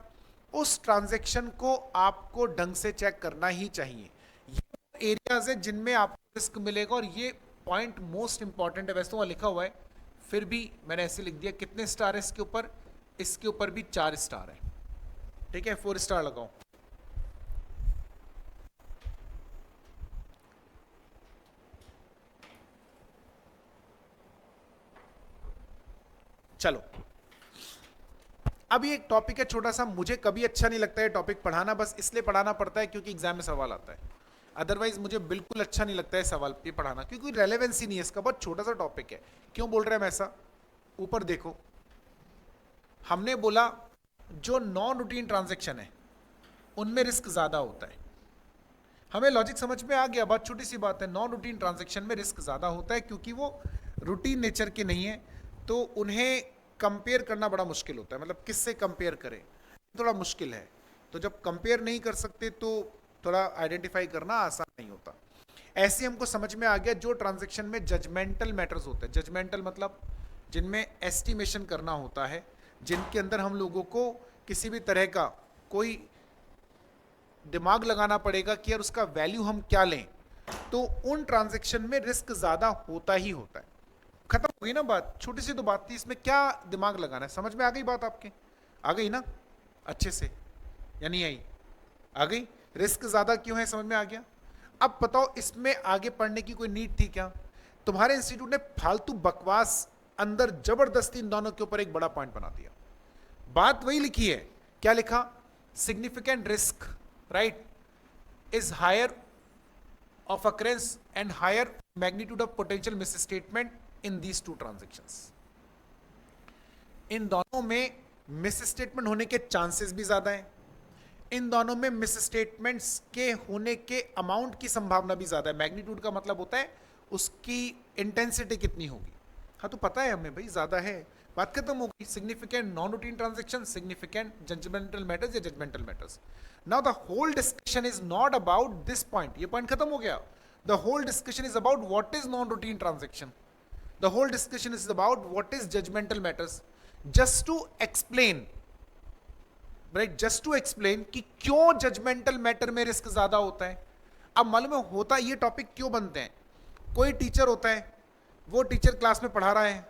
उस ट्रांजेक्शन को आपको ढंग से चेक करना ही चाहिए। ये एरियाज है जिनमें आपको रिस्क मिलेगा, और ये पॉइंट मोस्ट इंपॉर्टेंट है। वैसे तो वहां लिखा हुआ है, फिर भी मैंने ऐसे लिख दिया। कितने स्टार है इसके ऊपर? इसके ऊपर भी 4 स्टार है। ठीक है, 4 स्टार लगाओ। चलो, अब ये एक टॉपिक है छोटा सा, मुझे कभी अच्छा नहीं लगता है टॉपिक पढ़ाना, बस इसलिए पढ़ाना पड़ता है क्योंकि एग्जाम में सवाल आता है। अदरवाइज मुझे बिल्कुल अच्छा नहीं लगता है सवाल पे पढ़ाना, क्योंकि रेलेवेंसी नहीं है इसका, बहुत छोटा सा टॉपिक है। क्यों बोल रहे हैं हम ऐसा? ऊपर देखो, हमने बोला जो नॉन रूटीन ट्रांजेक्शन है उनमें रिस्क ज्यादा होता है। हमें लॉजिक समझ में आ गया, बहुत छोटी सी बात है। नॉन रूटीन ट्रांजेक्शन में रिस्क ज्यादा होता है क्योंकि वो रूटीन नेचर के नहीं है, तो उन्हें कंपेयर करना बड़ा मुश्किल होता है। मतलब किससे कंपेयर करें, थोड़ा मुश्किल है। तो जब कंपेयर नहीं कर सकते तो थोड़ा आइडेंटिफाई करना आसान नहीं होता। ऐसे हमको समझ में आ गया जो ट्रांजेक्शन में जजमेंटल मैटर्स होते हैं। जजमेंटल मतलब जिनमें एस्टिमेशन करना होता है, जिनके अंदर हम लोगों को किसी भी तरह का कोई दिमाग लगाना पड़ेगा कि यार उसका वैल्यू हम क्या लें, तो उन ट्रांजेक्शन में रिस्क ज्यादा होता ही होता है। खत्म हो गई ना बात, छोटी सी तो बात थी, इसमें क्या दिमाग लगाना है? समझ में आ गई बात आपके? आ गई ना अच्छे से या नहीं आई? आ गई। रिस्क ज्यादा क्यों है समझ में आ गया। अब बताओ इसमें आगे पढ़ने की कोई नीड थी क्या? तुम्हारे इंस्टीट्यूट ने फालतू बकवास अंदर जबरदस्ती इन दोनों के ऊपर एक बड़ा पॉइंट बना दिया। बात वही लिखी है, क्या लिखा? Significant risk right is higher of occurrence and higher magnitude of potential misstatement in these two transactions. इन दोनों में मिसस्टेटमेंट होने के चांसेस भी ज्यादा हैं। इन दोनों में मिसस्टेटमेंट्स के होने के अमाउंट की संभावना भी ज्यादा है। मैग्नीट्यूड का मतलब होता है उसकी इंटेंसिटी कितनी होगी। हाँ तो पता है हमें भाई, ज्यादा है, बात खत्म हो गई। Significant non routine transaction, significant judgmental matters या judgmental matters. Now the whole discussion is not about this point, ये पॉइंट खत्म हो गया। The whole discussion is about what is non routine transaction, the whole discussion is about what is judgmental matters. Just to explain, right, just to explain कि क्यों judgemental matter में risk ज्यादा होता है। अब मालूम है होता ये टॉपिक क्यों बनते हैं? कोई टीचर होता है, वो टीचर क्लास में पढ़ा रहा है,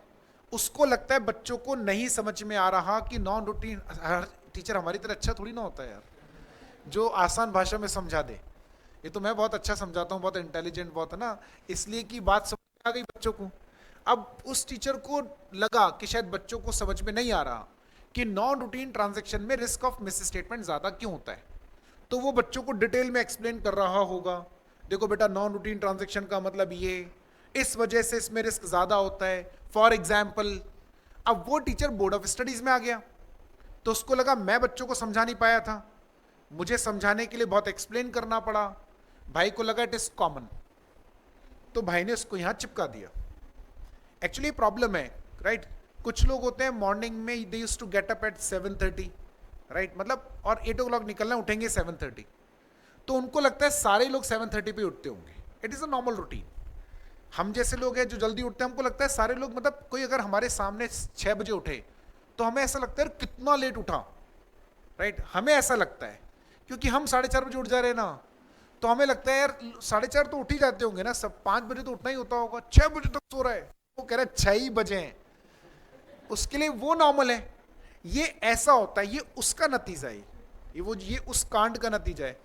उसको लगता है बच्चों को नहीं समझ में आ रहा कि नॉन रूटीन। हर टीचर हमारी तरह अच्छा थोड़ी ना होता है यार, जो आसान भाषा में समझा दे। ये तो मैं बहुत अच्छा समझाता हूँ, बहुत इंटेलिजेंट बहुत है ना, इसलिए कि बात समझ आ गई बच्चों को। अब उस टीचर को लगा कि शायद बच्चों को समझ में नहीं आ रहा कि नॉन रूटीन ट्रांजैक्शन में रिस्क ऑफ मिस स्टेटमेंट ज्यादा क्यों होता है, तो वो बच्चों को डिटेल में एक्सप्लेन कर रहा होगा। देखो बेटा, नॉन रूटीन ट्रांजैक्शन का मतलब ये, इस वजह से इसमें रिस्क ज्यादा होता है, फॉर एग्जाम्पल। अब वो टीचर बोर्ड ऑफ स्टडीज में आ गया, तो उसको लगा मैं बच्चों को समझा नहीं पाया था, मुझे समझाने के लिए बहुत एक्सप्लेन करना पड़ा। भाई को लगा इट इज कॉमन, तो भाई ने उसको यहां चिपका दिया। एक्चुअली प्रॉब्लम है, राइट। कुछ लोग होते हैं मॉर्निंग में they used to get up at 7:30, right, मतलब और 8 o'clock निकलना, उठेंगे 7:30, तो उनको लगता है सारे लोग 7:30 पे उठते होंगे। It is a normal routine. हम जैसे लोग हैं जो जल्दी उठते हैं, हमको लगता है सारे लोग, मतलब कोई अगर हमारे सामने 6 बजे उठे तो हमें ऐसा लगता है कितना लेट उठा, राइट, हमें ऐसा लगता है। क्योंकि हम 4:30 बजे उठ जा रहे हैं ना, तो हमें लगता है यार 4:30 तो उठ ही जाते होंगे ना सब, 5 बजे तो उठना ही होता होगा, 6 बजे तक सो रहा है, वो कह रहा है 6 ही बजे हैं, उसके लिए वो नॉर्मल है। ये ऐसा होता है, ये उसका नतीजा है, ये उस कांड का नतीजा है।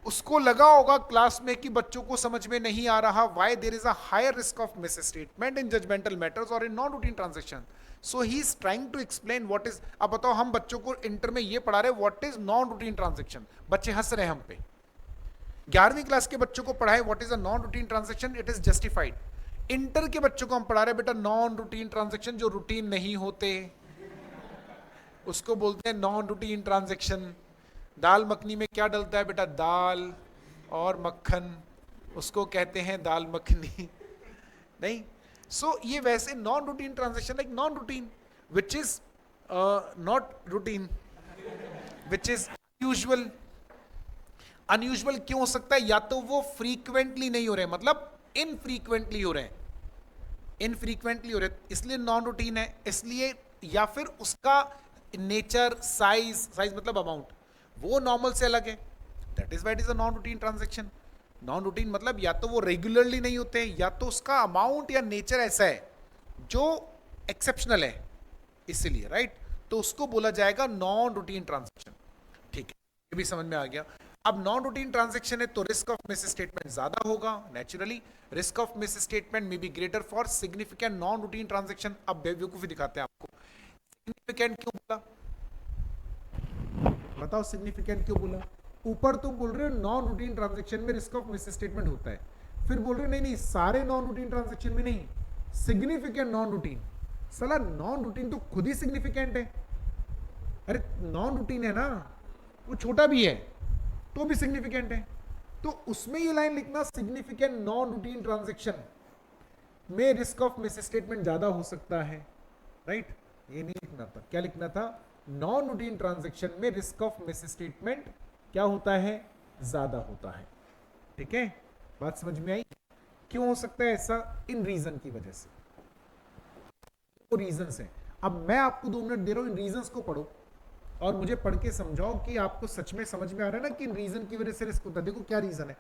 उसको लगा होगा क्लास में कि बच्चों को समझ में नहीं आ रहा, why there is a higher risk of misstatement in judgmental matters और in non routine transaction, so he is trying to explain what is. अब बताओ, हम बच्चों को इंटर में ये पढ़ा रहे what is non routine transaction, बच्चे हंस रहे हैं हम पे। 11वीं क्लास के बच्चों को पढ़ाए what is a non routine transaction, it is justified. Inter के बच्चों को हम पढ़ा रहे बेटा नॉन रूटीन ट्रांजैक्शन, जो रूटीन नहीं होते उसको बोलते हैं नॉन रूटीन ट्रांजैक्शन। दाल मखनी में क्या डलता है बेटा, दाल और मक्खन, उसको कहते हैं दाल मखनी। नहीं, सो ये वैसे non routine transaction like non routine which is not routine which is usual. Unusual क्यों हो सकता है, या तो वो फ्रीक्वेंटली नहीं हो रहे, मतलब इनफ्रीक्वेंटली हो रहे हैं, इनफ्रीक्वेंटली हो रहे इसलिए नॉन रूटीन है, इसलिए, या फिर उसका नेचर, साइज मतलब अमाउंट, वो नॉर्मल से अलग है, that is why it is a non routine transaction. Non routine मतलब या तो वो रेगुलरली नहीं होते, या तो उसका अमाउंट या नेचर ऐसा है जो एक्सेप्शनल है, इसीलिए, राइट, तो उसको बोला जाएगा नॉन रूटीन ट्रांजैक्शन। ठीक है, ये भी समझ में आ गया। अब नॉन रूटीन ट्रांजैक्शन है तो रिस्क ऑफ मिस स्टेटमेंट ज्यादा होगा, naturally risk of miss statement may be greater for significant non routine transaction. अब बेवकूफी दिखाते हैं आपको, सिग्निफिकेंट क्यों बोला, बताओ सिग्निफिकेंट क्यों बोला। ऊपर तुम बोल रहे हो नॉन रूटीन ट्रांजैक्शन में रिस्क ऑफ मिस स्टेटमेंट होता है, फिर बोल रहे हो नहीं नहीं सारे नॉन रूटीन ट्रांजैक्शन में नहीं, सिग्निफिकेंट नॉन रूटीन। साला नॉन रूटीन तो खुद ही सिग्निफिकेंट है, अरे नॉन रूटीन है ना, वो छोटा भी है तो भी सिग्निफिकेंट है, तो उसमें ये लाइन लिखना सिग्निफिकेंट नॉन रूटीन ट्रांजैक्शन में रिस्क ऑफ मिस स्टेटमेंट ज्यादा हो सकता है, राइट। ये नहीं लिखना था, क्या लिखना था, नॉन रूटीन ट्रांजैक्शन में रिस्क ऑफ मिस स्टेटमेंट क्या होता है, ज्यादा होता है। ठीक है, बात समझ में आई। क्यों हो सकता है ऐसा, इन रीजन की वजह से, वो रीजंस हैं। अब मैं आपको 2 मिनट दे रहा हूं, इन रीजंस को पढ़ो और मुझे पढ़ के समझाओ कि आपको सच में समझ में आ रहा है ना कि इन रीजन की वजह से रिस्क होता है। देखो क्या रीजन है,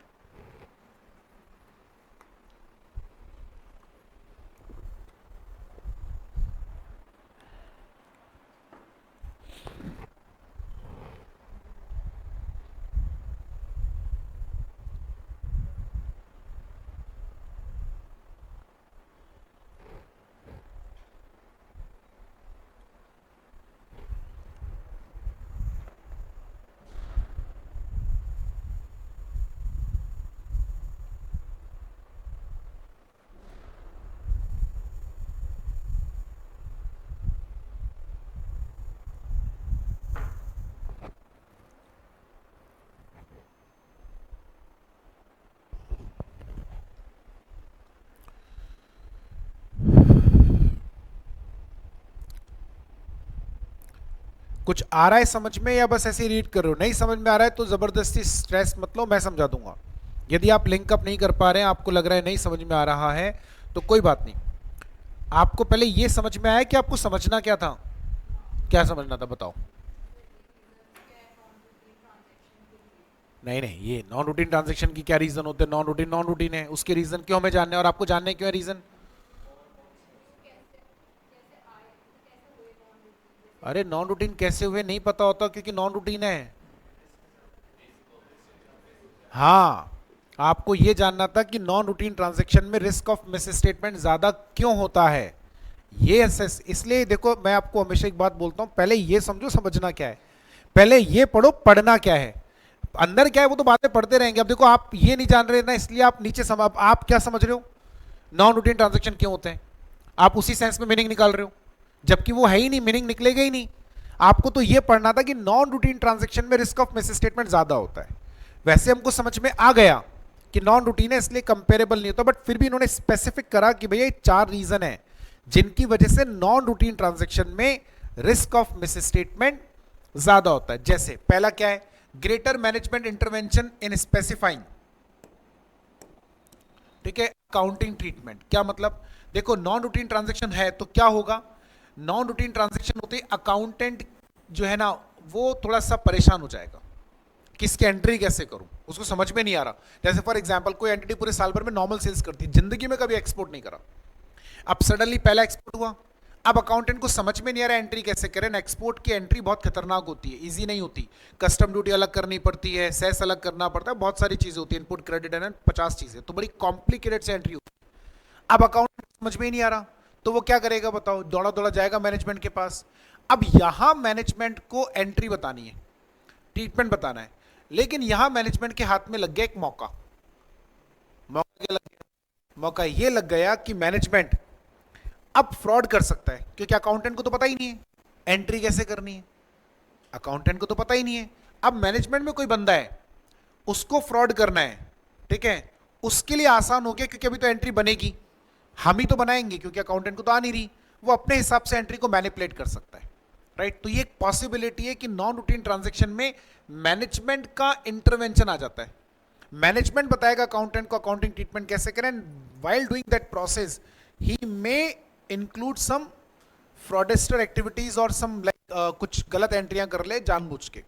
कुछ आ रहा है समझ में या बस ऐसे रीड कर रहे हो। नहीं समझ में आ रहा है तो जबरदस्ती स्ट्रेस मत लो, मैं समझा दूंगा। यदि आप लिंक अप नहीं कर पा रहे हैं, आपको लग रहा है नहीं समझ में आ रहा है, तो कोई बात नहीं। आपको पहले ये समझ में आया कि आपको समझना क्या था, क्या समझना था बताओ। नहीं नहीं, ये नॉन रूटीन ट्रांजैक्शन की क्या रीजन होते हैं, नॉन रूटीन है, उसके रीजन क्यों हमें जानने, और आपको जानने क्यों है रीजन। अरे नॉन रूटीन कैसे हुए नहीं पता होता क्योंकि नॉन रूटीन है। हाँ, आपको यह जानना था कि नॉन रूटीन ट्रांजैक्शन में रिस्क ऑफ मिस स्टेटमेंट ज्यादा क्यों होता है, ये इसलिए देखो मैं आपको हमेशा एक बात बोलता हूं, पहले ये समझो समझना क्या है, पहले ये पढ़ो पढ़ना क्या है, अंदर क्या है वो तो बातें पढ़ते रहेंगे। अब देखो आप ये नहीं जान रहे ना, इसलिए आप नीचे आप क्या समझ रहे हो, नॉन रूटीन ट्रांजैक्शन क्यों होते हैं, आप उसी सेंस में मीनिंग निकाल रहे हो, जबकि वो है ही नहीं, मीनिंग निकलेगा ही नहीं। आपको तो ये पढ़ना था कि नॉन रूटीन ट्रांजैक्शन में रिस्क ऑफ मिस स्टेटमेंट ज्यादा होता है। वैसे हमको समझ में आ गया कि नॉन रूटीन है इसलिए कंपेरेबल नहीं होता, बट फिर भी इन्होंने स्पेसिफिक करा कि भैया 4 रीजन है जिनकी वजह से नॉन रूटीन ट्रांजैक्शन में रिस्क ऑफ मिस स्टेटमेंट ज्यादा होता है। जैसे पहला क्या है, ग्रेटर मैनेजमेंट इंटरवेंशन इन स्पेसिफाइंग, ठीक है, अकाउंटिंग ट्रीटमेंट। क्या मतलब, देखो नॉन रूटीन ट्रांजैक्शन है तो क्या होगा, नॉन रूटीन ट्रांजैक्शन होते ही अकाउंटेंट जो है ना वो थोड़ा सा परेशान हो जाएगा, किसकी एंट्री कैसे करूं, उसको समझ में नहीं आ रहा। जैसे फॉर एग्जांपल कोई एंटिटी पूरे साल भर में नॉर्मल सेल्स करती है, जिंदगी में कभी एक्सपोर्ट नहीं करा, अब सडनली पहला एक्सपोर्ट हुआ, अब अकाउंटेंट को समझ में नहीं आ रहा एंट्री कैसे करें। एक्सपोर्ट की एंट्री बहुत खतरनाक होती है, इजी नहीं होती, कस्टम ड्यूटी अलग करनी पड़ती है, सेस अलग करना पड़ता है, बहुत सारी चीजें होती है, इनपुट क्रेडिट एंड 50 चीजें, तो बड़ी कॉम्प्लिकेटेड से एंट्री होती है। अब अकाउंटेंट समझ में ही नहीं आ रहा, तो वो क्या करेगा बताओ, दौड़ा दौड़ा जाएगा मैनेजमेंट के पास। अब यहां मैनेजमेंट को एंट्री बतानी है, ट्रीटमेंट बताना है, लेकिन यहां मैनेजमेंट के हाथ में लग गया एक मौका। मौका क्या लग गया? मौका ये लग गया कि मैनेजमेंट अब फ्रॉड कर सकता है, क्योंकि अकाउंटेंट को तो पता ही नहीं है एंट्री कैसे करनी है, अकाउंटेंट को तो पता ही नहीं है। अब मैनेजमेंट में कोई बंदा है, उसको फ्रॉड करना है, ठीक है, उसके लिए आसान हो गया, क्योंकि अभी तो एंट्री बनेगी, हम ही तो बनाएंगे, क्योंकि अकाउंटेंट को तो आ नहीं रही, वो अपने हिसाब से एंट्री को मैनिपुलेट कर सकता है, राइट। तो ये एक पॉसिबिलिटी है कि नॉन रूटीन ट्रांजैक्शन में मैनेजमेंट का इंटरवेंशन आ जाता है। मैनेजमेंट बताएगा अकाउंटेंट को अकाउंटिंग ट्रीटमेंट कैसे करें, while doing that process he may include some fraudster activities और सम कुछ गलत एंट्रियां कर ले जानबूझ के।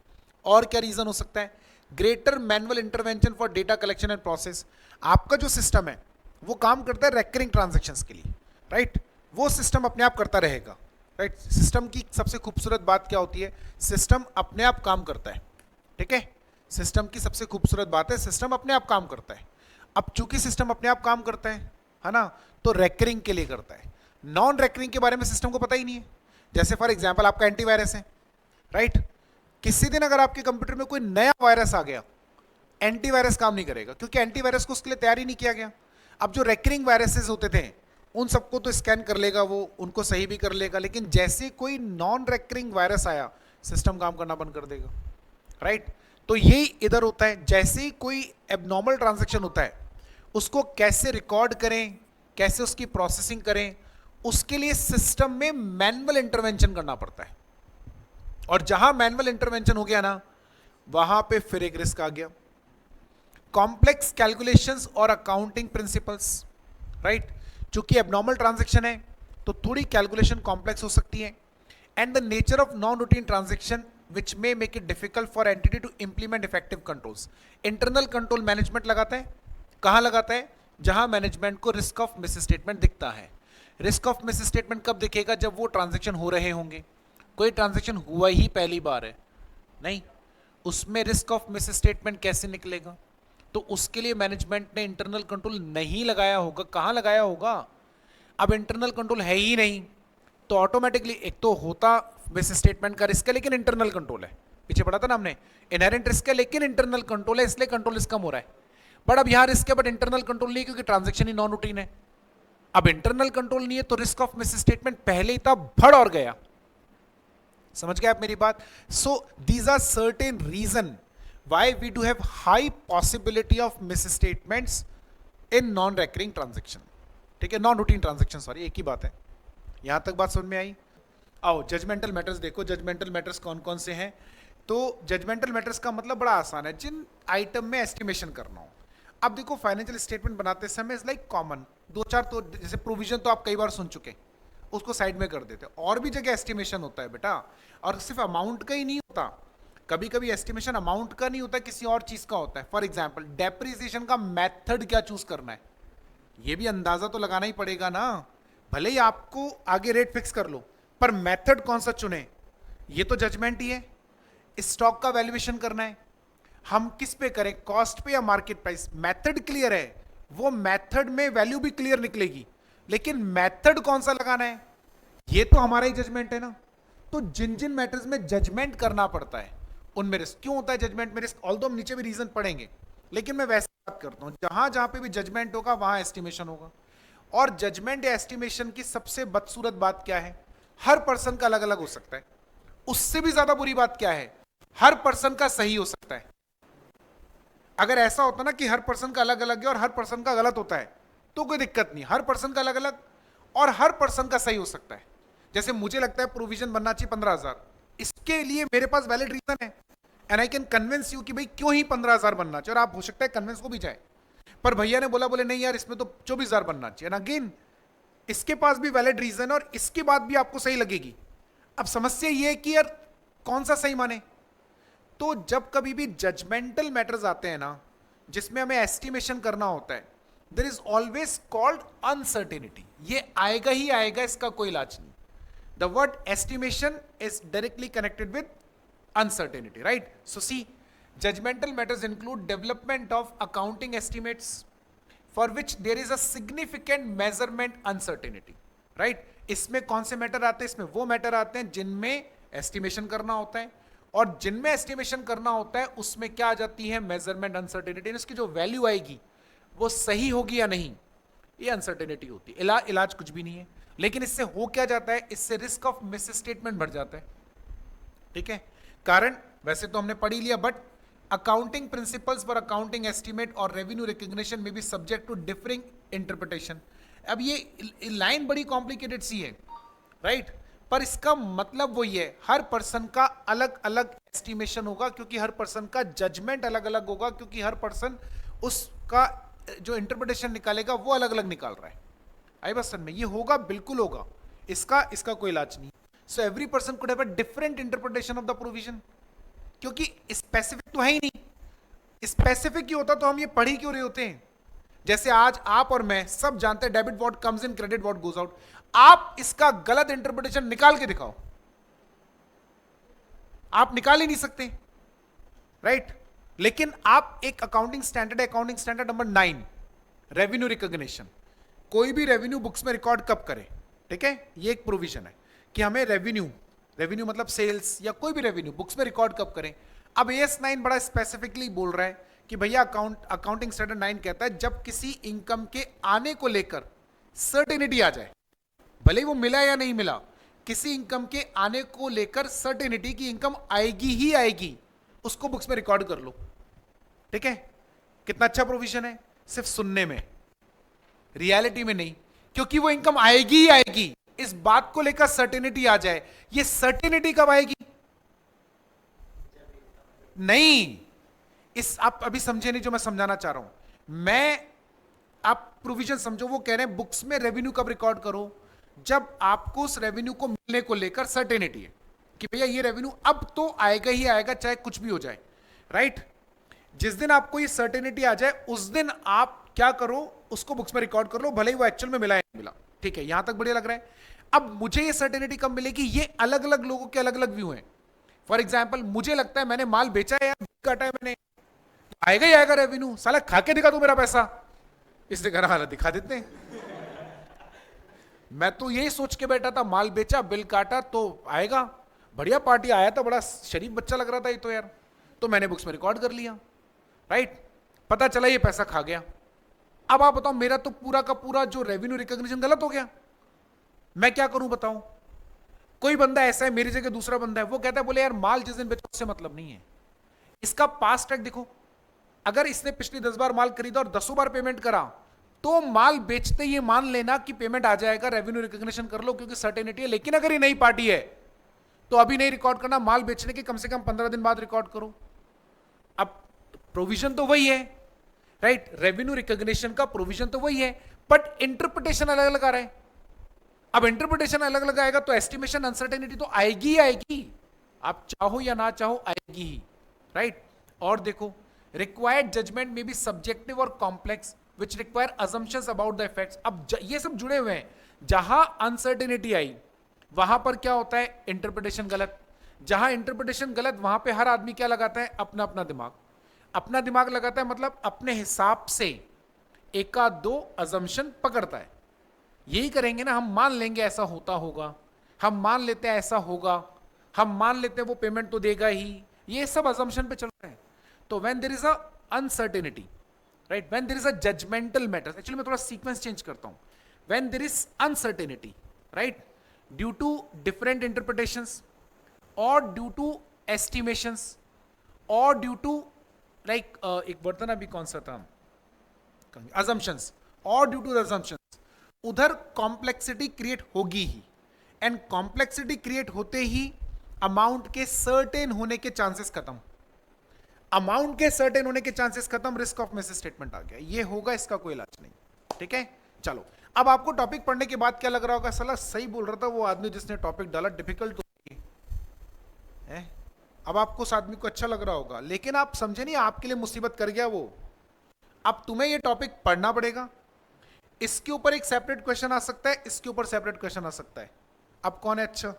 और क्या रीजन हो सकता है? Greater manual intervention for data collection and process. आपका जो सिस्टम है वो काम करता है रेकरिंग ट्रांजैक्शंस के लिए, राइट, वो सिस्टम अपने आप करता रहेगा, राइट। सिस्टम की सबसे खूबसूरत बात क्या होती है? सिस्टम अपने आप काम करता है, ठीक है, सिस्टम की सबसे खूबसूरत बात है सिस्टम अपने आप काम करता है। अब चूंकि सिस्टम अपने आप काम करता है ना, तो रेकरिंग के लिए करता है, नॉन रेकरिंग के बारे में सिस्टम को पता ही नहीं है। जैसे फॉर एग्जांपल आपका एंटीवायरस है, राइट, किसी दिन अगर आपके कंप्यूटर में कोई नया वायरस आ गया, एंटीवायरस काम नहीं करेगा, क्योंकि एंटीवायरस को उसके लिए तैयार ही नहीं किया गया। अब जो रेकरिंग वायरसेस होते थे उन सबको तो स्कैन कर लेगा वो, उनको सही भी कर लेगा, लेकिन जैसे कोई नॉन रेकरिंग वायरस आया सिस्टम काम करना बंद कर देगा, राइट। तो यही इधर होता है, जैसे ही कोई एबनॉर्मल ट्रांजैक्शन होता है उसको कैसे रिकॉर्ड करें, कैसे उसकी प्रोसेसिंग करें, उसके लिए सिस्टम में मैनुअल इंटरवेंशन करना पड़ता है। और जहां मैनुअल इंटरवेंशन हो गया ना, वहां पे फिर एक रिस्क आ गया, कॉम्प्लेक्स कैलकुलेशंस और अकाउंटिंग प्रिंसिपल्स, राइट। चूंकि एबनॉर्मल ट्रांजैक्शन है तो थोड़ी कैलकुलेशन कॉम्प्लेक्स हो सकती है, and the nature of non routine transaction which may make it difficult for entity to implement effective controls। Internal control management लगाता है, कहां लगाता है? जहां मैनेजमेंट को रिस्क ऑफ मिस स्टेटमेंट दिखता है। रिस्क ऑफ मिस स्टेटमेंट कब दिखेगा? जब वो ट्रांजैक्शन हो रहे होंगे, कोई ट्रांजैक्शन हुआ ही पहली बार है नहीं, उसमें रिस्क ऑफ मिस स्टेटमेंट कैसे निकलेगा? तो उसके लिए मैनेजमेंट ने इंटरनल कंट्रोल नहीं लगाया होगा। कहां लगाया होगा? अब इंटरनल कंट्रोल है ही नहीं, तो ऑटोमेटिकली एक तो होता मिस स्टेटमेंट का रिस्क है, लेकिन इंटरनल कंट्रोल है, पीछे पढ़ा था ना हमने, इनहेरेंट रिस्क है लेकिन इंटरनल कंट्रोल है, इसलिए कंट्रोल रिस्क कम हो रहा है। बट अब यहां रिस्क है बट इंटरनल कंट्रोल नहीं, क्योंकि ट्रांजैक्शन ही नॉन रूटीन है। अब इंटरनल कंट्रोल नहीं है तो रिस्क ऑफ मिस स्टेटमेंट पहले ही था, बढ़ और गया। समझ गए आप मेरी बात? So these are certain reason why we do have high possibility of misstatements in non recurring transaction, ठीक है, नॉन रूटीन ट्रांजैक्शन, सॉरी, एक ही बात है। यहां तक बात समझ में आई? आओ जजमेंटल मैटर्स देखो, जजमेंटल मैटर्स कौन कौन से हैं। तो जजमेंटल मैटर्स का मतलब बड़ा आसान है, जिन आइटम में एस्टिमेशन करना हो। अब देखो फाइनेंशियल स्टेटमेंट बनाते समय इज लाइक कॉमन, दो चार तो जैसे प्रोविजन तो आप कई बार सुन चुके, उसको साइड में कर देते, और भी जगह एस्टिमेशन होता है बेटा, और सिर्फ अमाउंट का ही नहीं होता, कभी कभी एस्टिमेशन अमाउंट का नहीं होता, किसी और चीज का होता है। फॉर एग्जाम्पल डेप्रिसिएशन का मेथड क्या चूज करना है, ये भी अंदाजा तो लगाना ही पड़ेगा ना। भले ही आपको आगे रेट फिक्स कर लो, पर मेथड कौन सा चुने, ये तो जजमेंट ही है। स्टॉक का वैल्यूएशन करना है, हम किस पे करें, कॉस्ट पे या मार्केट प्राइस, मेथड क्लियर है, वो मेथड में वैल्यू भी क्लियर निकलेगी, लेकिन मेथड कौन सा लगाना है, ये तो हमारा ही जजमेंट है ना। तो जिन जिन मैटर्स में जजमेंट करना पड़ता है उनमें रिस्क क्यों होता है, जजमेंट में रिस्क, ऑल्दो हम नीचे भी रीजन पढ़ेंगे, लेकिन मैं वैसे बात करता हूं, जहां जहां पे भी जजमेंट होगा वहां एस्टिमेशन होगा। और जजमेंट या एस्टिमेशन की सबसे बदसूरत बात क्या है? हर पर्सन का अलग अलग हो सकता है। उससे भी ज्यादा बुरी बात क्या है? हर पर्सन का सही हो सकता है। अगर ऐसा होता ना कि हर पर्सन का अलग अलग है और हर पर्सन का गलत होता है तो कोई दिक्कत नहीं, हर पर्सन का अलग अलग और हर पर्सन का सही हो सकता है। जैसे मुझे लगता है प्रोविजन बनना चाहिए 15,000, इसके लिए मेरे पास वैलिड रीजन है and I can convince you कि भाई क्यों ही 15,000 बनना चाहिए, और आप हो सकता है कन्विंस को भी जाए, पर भैया ने बोले नहीं यार इसमें तो 24,000 बनना चाहिए, एंड अगेन इसके पास भी वैलिड रीजन और इसके बाद भी आपको सही लगेगी। अब समस्या यह है कि यार कौन सा सही माने, तो तो जब कभी भी जजमेंटल मैटर्स आते हैं ना, जिसमें हमें एस्टिमेशन करना होता है, there is always called uncertainty. ये आएगा ही आएगा, इसका कोई इलाज नहीं। The word estimation is directly connected with uncertainty, right? So see, judgmental matters include development of accounting estimates for which there is a significant measurement uncertainty, right? इसमें कौन से मैटर आते हैं? इसमें वो मैटर आते हैं जिनमें एस्टिमेशन करना होता है, और जिनमें एस्टिमेशन करना होता है उसमें क्या आ जाती है? Measurement uncertainty. इसकी जो वैल्यू आएगी वो सही होगी या नहीं, ये अनसर्टेनिटी होती है। इलाज कुछ भी नहीं है, लेकिन इससे हो क्या जाता है? इससे रिस्क ऑफ मिस स्टेटमेंट बढ़ जाता है, ठीक है? कारण वैसे तो हमने पढ़ ही लिया, but accounting principles for accounting estimate और रेवेन्यू रिकॉग्निशन में भी सब्जेक्ट टू डिफरिंग इंटरप्रिटेशन। अब ये लाइन बड़ी कॉम्प्लिकेटेड सी है, राइट? पर इसका मतलब वही है, हर पर्सन का अलग अलग एस्टिमेशन होगा, क्योंकि हर पर्सन का जजमेंट अलग अलग होगा, क्योंकि हर पर्सन उसका जो इंटरप्रिटेशन निकालेगा वो अलग अलग निकाल रहा है। आई बात समझ में? ये होगा, बिल्कुल होगा, इसका कोई इलाज नहीं। So every person could have a different interpretation of the provision, क्योंकि स्पेसिफिक तो है ही नहीं। स्पेसिफिक ही होता तो हम ये पढ़ ही क्यों रहे होते हैं? जैसे आज आप और मैं सब जानते हैं debit what comes in, credit what goes out. आप इसका गलत इंटरप्रिटेशन निकाल के दिखाओ, आप निकाल ही नहीं सकते, राइट? लेकिन आप एक accounting standard number 9, revenue recognition, कोई भी रेवेन्यू बुक्स में रिकॉर्ड कब करें, ठीक है? ये एक प्रोविजन है कि हमें रेवेन्यू मतलब सेल्स या कोई भी रेवेन्यू बुक्स में रिकॉर्ड कब करें। अब एएस 9 बड़ा स्पेसिफिकली बोल रहा है कि भैया अकाउंटिंग स्टैंडर्ड 9 कहता है जब किसी इनकम के आने को लेकर सर्टेनिटी आ जाए, भले ही वो मिला या नहीं मिला, किसी इनकम के आने को लेकर सर्टेनिटी की इनकम आएगी ही आएगी, उसको बुक्स में रिकॉर्ड कर लो, ठीक है? कितना अच्छा प्रोविजन है, सिर्फ सुनने में, रियलिटी में नहीं, क्योंकि वो इनकम आएगी ही आएगी। इस बात को लेकर सर्टेनिटी आ जाए, ये सर्टेनिटी कब आएगी? नहीं, इस आप अभी समझे नहीं जो मैं समझाना चाह रहा हूं। मैं आप प्रोविजन समझो, वो कह रहे हैं बुक्स में रेवेन्यू कब रिकॉर्ड करो? जब आपको उस रेवेन्यू को मिलने को लेकर सर्टेनिटी है कि भैया ये रेवेन्यू अब तो आएगा ही आएगा, चाहे कुछ भी हो जाए, राइट? जिस दिन आपको ये सर्टेनिटी आ जाए उस दिन आप क्या करो? उसको बुक्स में रिकॉर्ड कर लो, भले ही वो एक्चुअल में मिला या नहीं मिला, ठीक है? यहां तक बढ़िया लग रहा है। अब मुझे ये सर्टेनिटी कब मिलेगी? ये अलग अलग लोगों के अलग अलग व्यू हैं। फॉर एग्जाम्पल, मुझे लगता है मैंने माल बेचा है या काटा है मैंने, तो आएगा ही आएगा रेवेन्यू। साला खा के दिखा दो मेरा पैसा, इसने कहा हालत दिखा देते हैं। मैं तो यही सोच के बैठा था, माल बेचा, बिल काटा तो आएगा, बढ़िया पार्टी आया था, बड़ा शरीफ बच्चा लग रहा था ये तो यार, तो मैंने बुक्स में रिकॉर्ड कर लिया, राइट? पता चला ये पैसा खा गया। अब आप बताओ, मेरा तो पूरा का पूरा जो रेवेन्यू रिकॉग्निशन गलत हो गया, मैं क्या करूं बताऊं? कोई बंदा ऐसा है, मेरी जगह दूसरा बंदा है, वो कहता है बोले यार माल जिस दिन बेचा उससे मतलब नहीं है। इसका पास्ट ट्रैक देखो, अगर इसने पिछली 10 बार माल खरीदा और 10 बार पेमेंट करा, तो माल बेचते ये मान लेना कि पेमेंट आ जाएगा, रेवेन्यू रिकॉग्निशन कर लो क्योंकि सर्टेनिटी है। लेकिन अगर ये नई पार्टी है तो अभी नहीं रिकॉर्ड करना, माल बेचने के कम से कम 15 दिन बाद रिकॉर्ड करो। अब प्रोविजन तो वही है, राइट? रेवेन्यू रिकॉग्निशन का प्रोविजन तो वही है, बट इंटरप्रिटेशन अलग अलग आ रहा है। अब इंटरप्रिटेशन अलग अलग आएगा तो एस्टिमेशन अनसर्टेनिटी तो आएगी ही आएगी, आप चाहो या ना चाहो आएगी ही, राइट? और देखो, रिक्वायर्ड जजमेंट में भी सब्जेक्टिव और complex which require assumptions about the effects. अब ये सब जुड़े हुए हैं। जहां अनसर्टेनिटी आई वहां पर क्या होता है? इंटरप्रिटेशन गलत। जहां इंटरप्रिटेशन गलत वहां पे हर आदमी क्या लगाता है? अपना दिमाग लगाता है, मतलब अपने हिसाब से एका दो अजम्पशन पकड़ता है। यही करेंगे ना, हम मान लेंगे ऐसा होता होगा, हम मान लेते हैं ऐसा होगा, हम मान लेते हैं वो पेमेंट तो देगा ही, ये सब अजम्पशन पे चल रहा है। तो when there is a uncertainty, right, when there is a judgemental matter, actually मैं थोड़ा सीक्वेंस चेंज करता हूं, when there is uncertainty, right, due to different interpretations और ड्यू टू एस्टिमेशंस और ड्यू टू लाइक एक बर्तन अभी कौन सा था, assumptions, और ड्यू टू assumptions, उधर कॉम्प्लेक्सिटी क्रिएट होगी ही, एंड कॉम्प्लेक्सिटी क्रिएट होते ही अमाउंट के सर्टेन होने के चांसेस खत्म, अमाउंट के सर्टेन होने के चांसेस खत्म, रिस्क ऑफ मिस स्टेटमेंट आ गया। ये होगा, इसका कोई इलाज नहीं, ठीक है? चलो, अब आपको टॉपिक पढ़ने के बाद क्या लग रहा होगा? साला सही बोल रहा था वो आदमी जिसने टॉपिक डाला, डिफिकल्ट तो है, अब आपको उस आदमी को अच्छा लग रहा होगा, लेकिन आप समझे नहीं आपके लिए मुसीबत कर गया वो। अब तुम्हें ये टॉपिक पढ़ना पड़ेगा, इसके ऊपर एक सेपरेट क्वेश्चन आ सकता है, इसके ऊपर सेपरेट क्वेश्चन आ सकता है। अब कौन है अच्छा?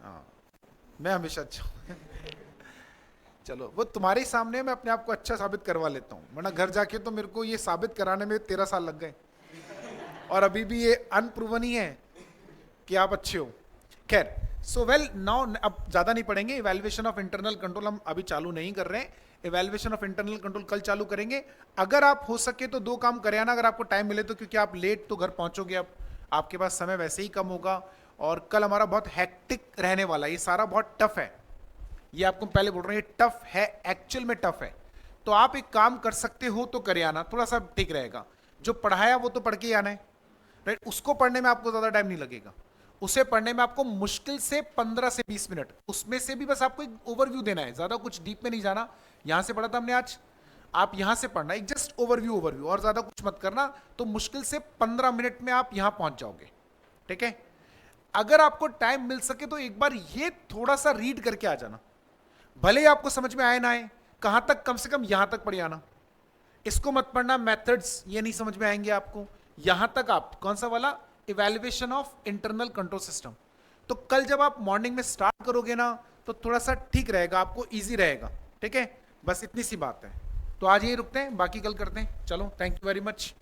हाँ, मैं हमेशा अच्छा हूं। चलो वो तुम्हारे सामने मैं अपने आप को अच्छा साबित करवा लेता हूं, वरना घर जाके तो मेरे को ये साबित कराने में 13 साल लग गए और अभी भी ये अनप्रूवन ही है कि आप अच्छे हो। खैर, सो वेल नाउ अब ज्यादा नहीं पढ़ेंगे। इवैल्यूएशन ऑफ इंटरनल कंट्रोल हम अभी चालू नहीं कर रहे हैं, इवैल्यूएशन ऑफ इंटरनल कंट्रोल कल चालू करेंगे। अगर आप हो सके तो 2 काम करें ना, अगर आपको टाइम मिले तो, क्योंकि आप लेट तो घर पहुंचोगे, अब आपके पास समय वैसे ही कम होगा और कल हमारा बहुत हैक्टिक रहने वाला है, ये सारा बहुत टफ है, ये आपको पहले बोल रहे हैं, ये टफ है, एक्चुअल में टफ है। तो आप एक काम कर सकते हो तो करे आना, थोड़ा सा ठीक रहेगा। जो पढ़ाया वो तो पढ़ के ही आना है, राइट? उसको पढ़ने में आपको ज्यादा टाइम नहीं लगेगा, उसे पढ़ने में आपको मुश्किल से 15 से 20 मिनट, उसमें से भी बस आपको एक ओवरव्यू देना है, ज्यादा कुछ डीप में नहीं जाना। यहां से पढ़ा था हमने आज, आप यहां से पढ़ना, एक जस्ट ओवरव्यू और ज्यादा कुछ मत करना। तो मुश्किल से 15 मिनट में आप यहां पहुंच जाओगे, ठीक है? अगर आपको टाइम मिल सके तो एक बार ये थोड़ा सा रीड करके आ जाना, भले ही आपको समझ में आए ना आए, कहां तक, कम से कम यहां तक पढ़ आना। इसको मत पढ़ना, मेथड्स ये नहीं समझ में आएंगे आपको, यहां तक आप कौन सा वाला, evaluation of internal control system. तो कल जब आप मॉर्निंग में स्टार्ट करोगे ना तो थोड़ा सा ठीक रहेगा, आपको इजी रहेगा, ठीक है? बस इतनी सी बात है। तो आज यही रुकते हैं, बाकी कल करते हैं। चलो, थैंक यू वेरी मच।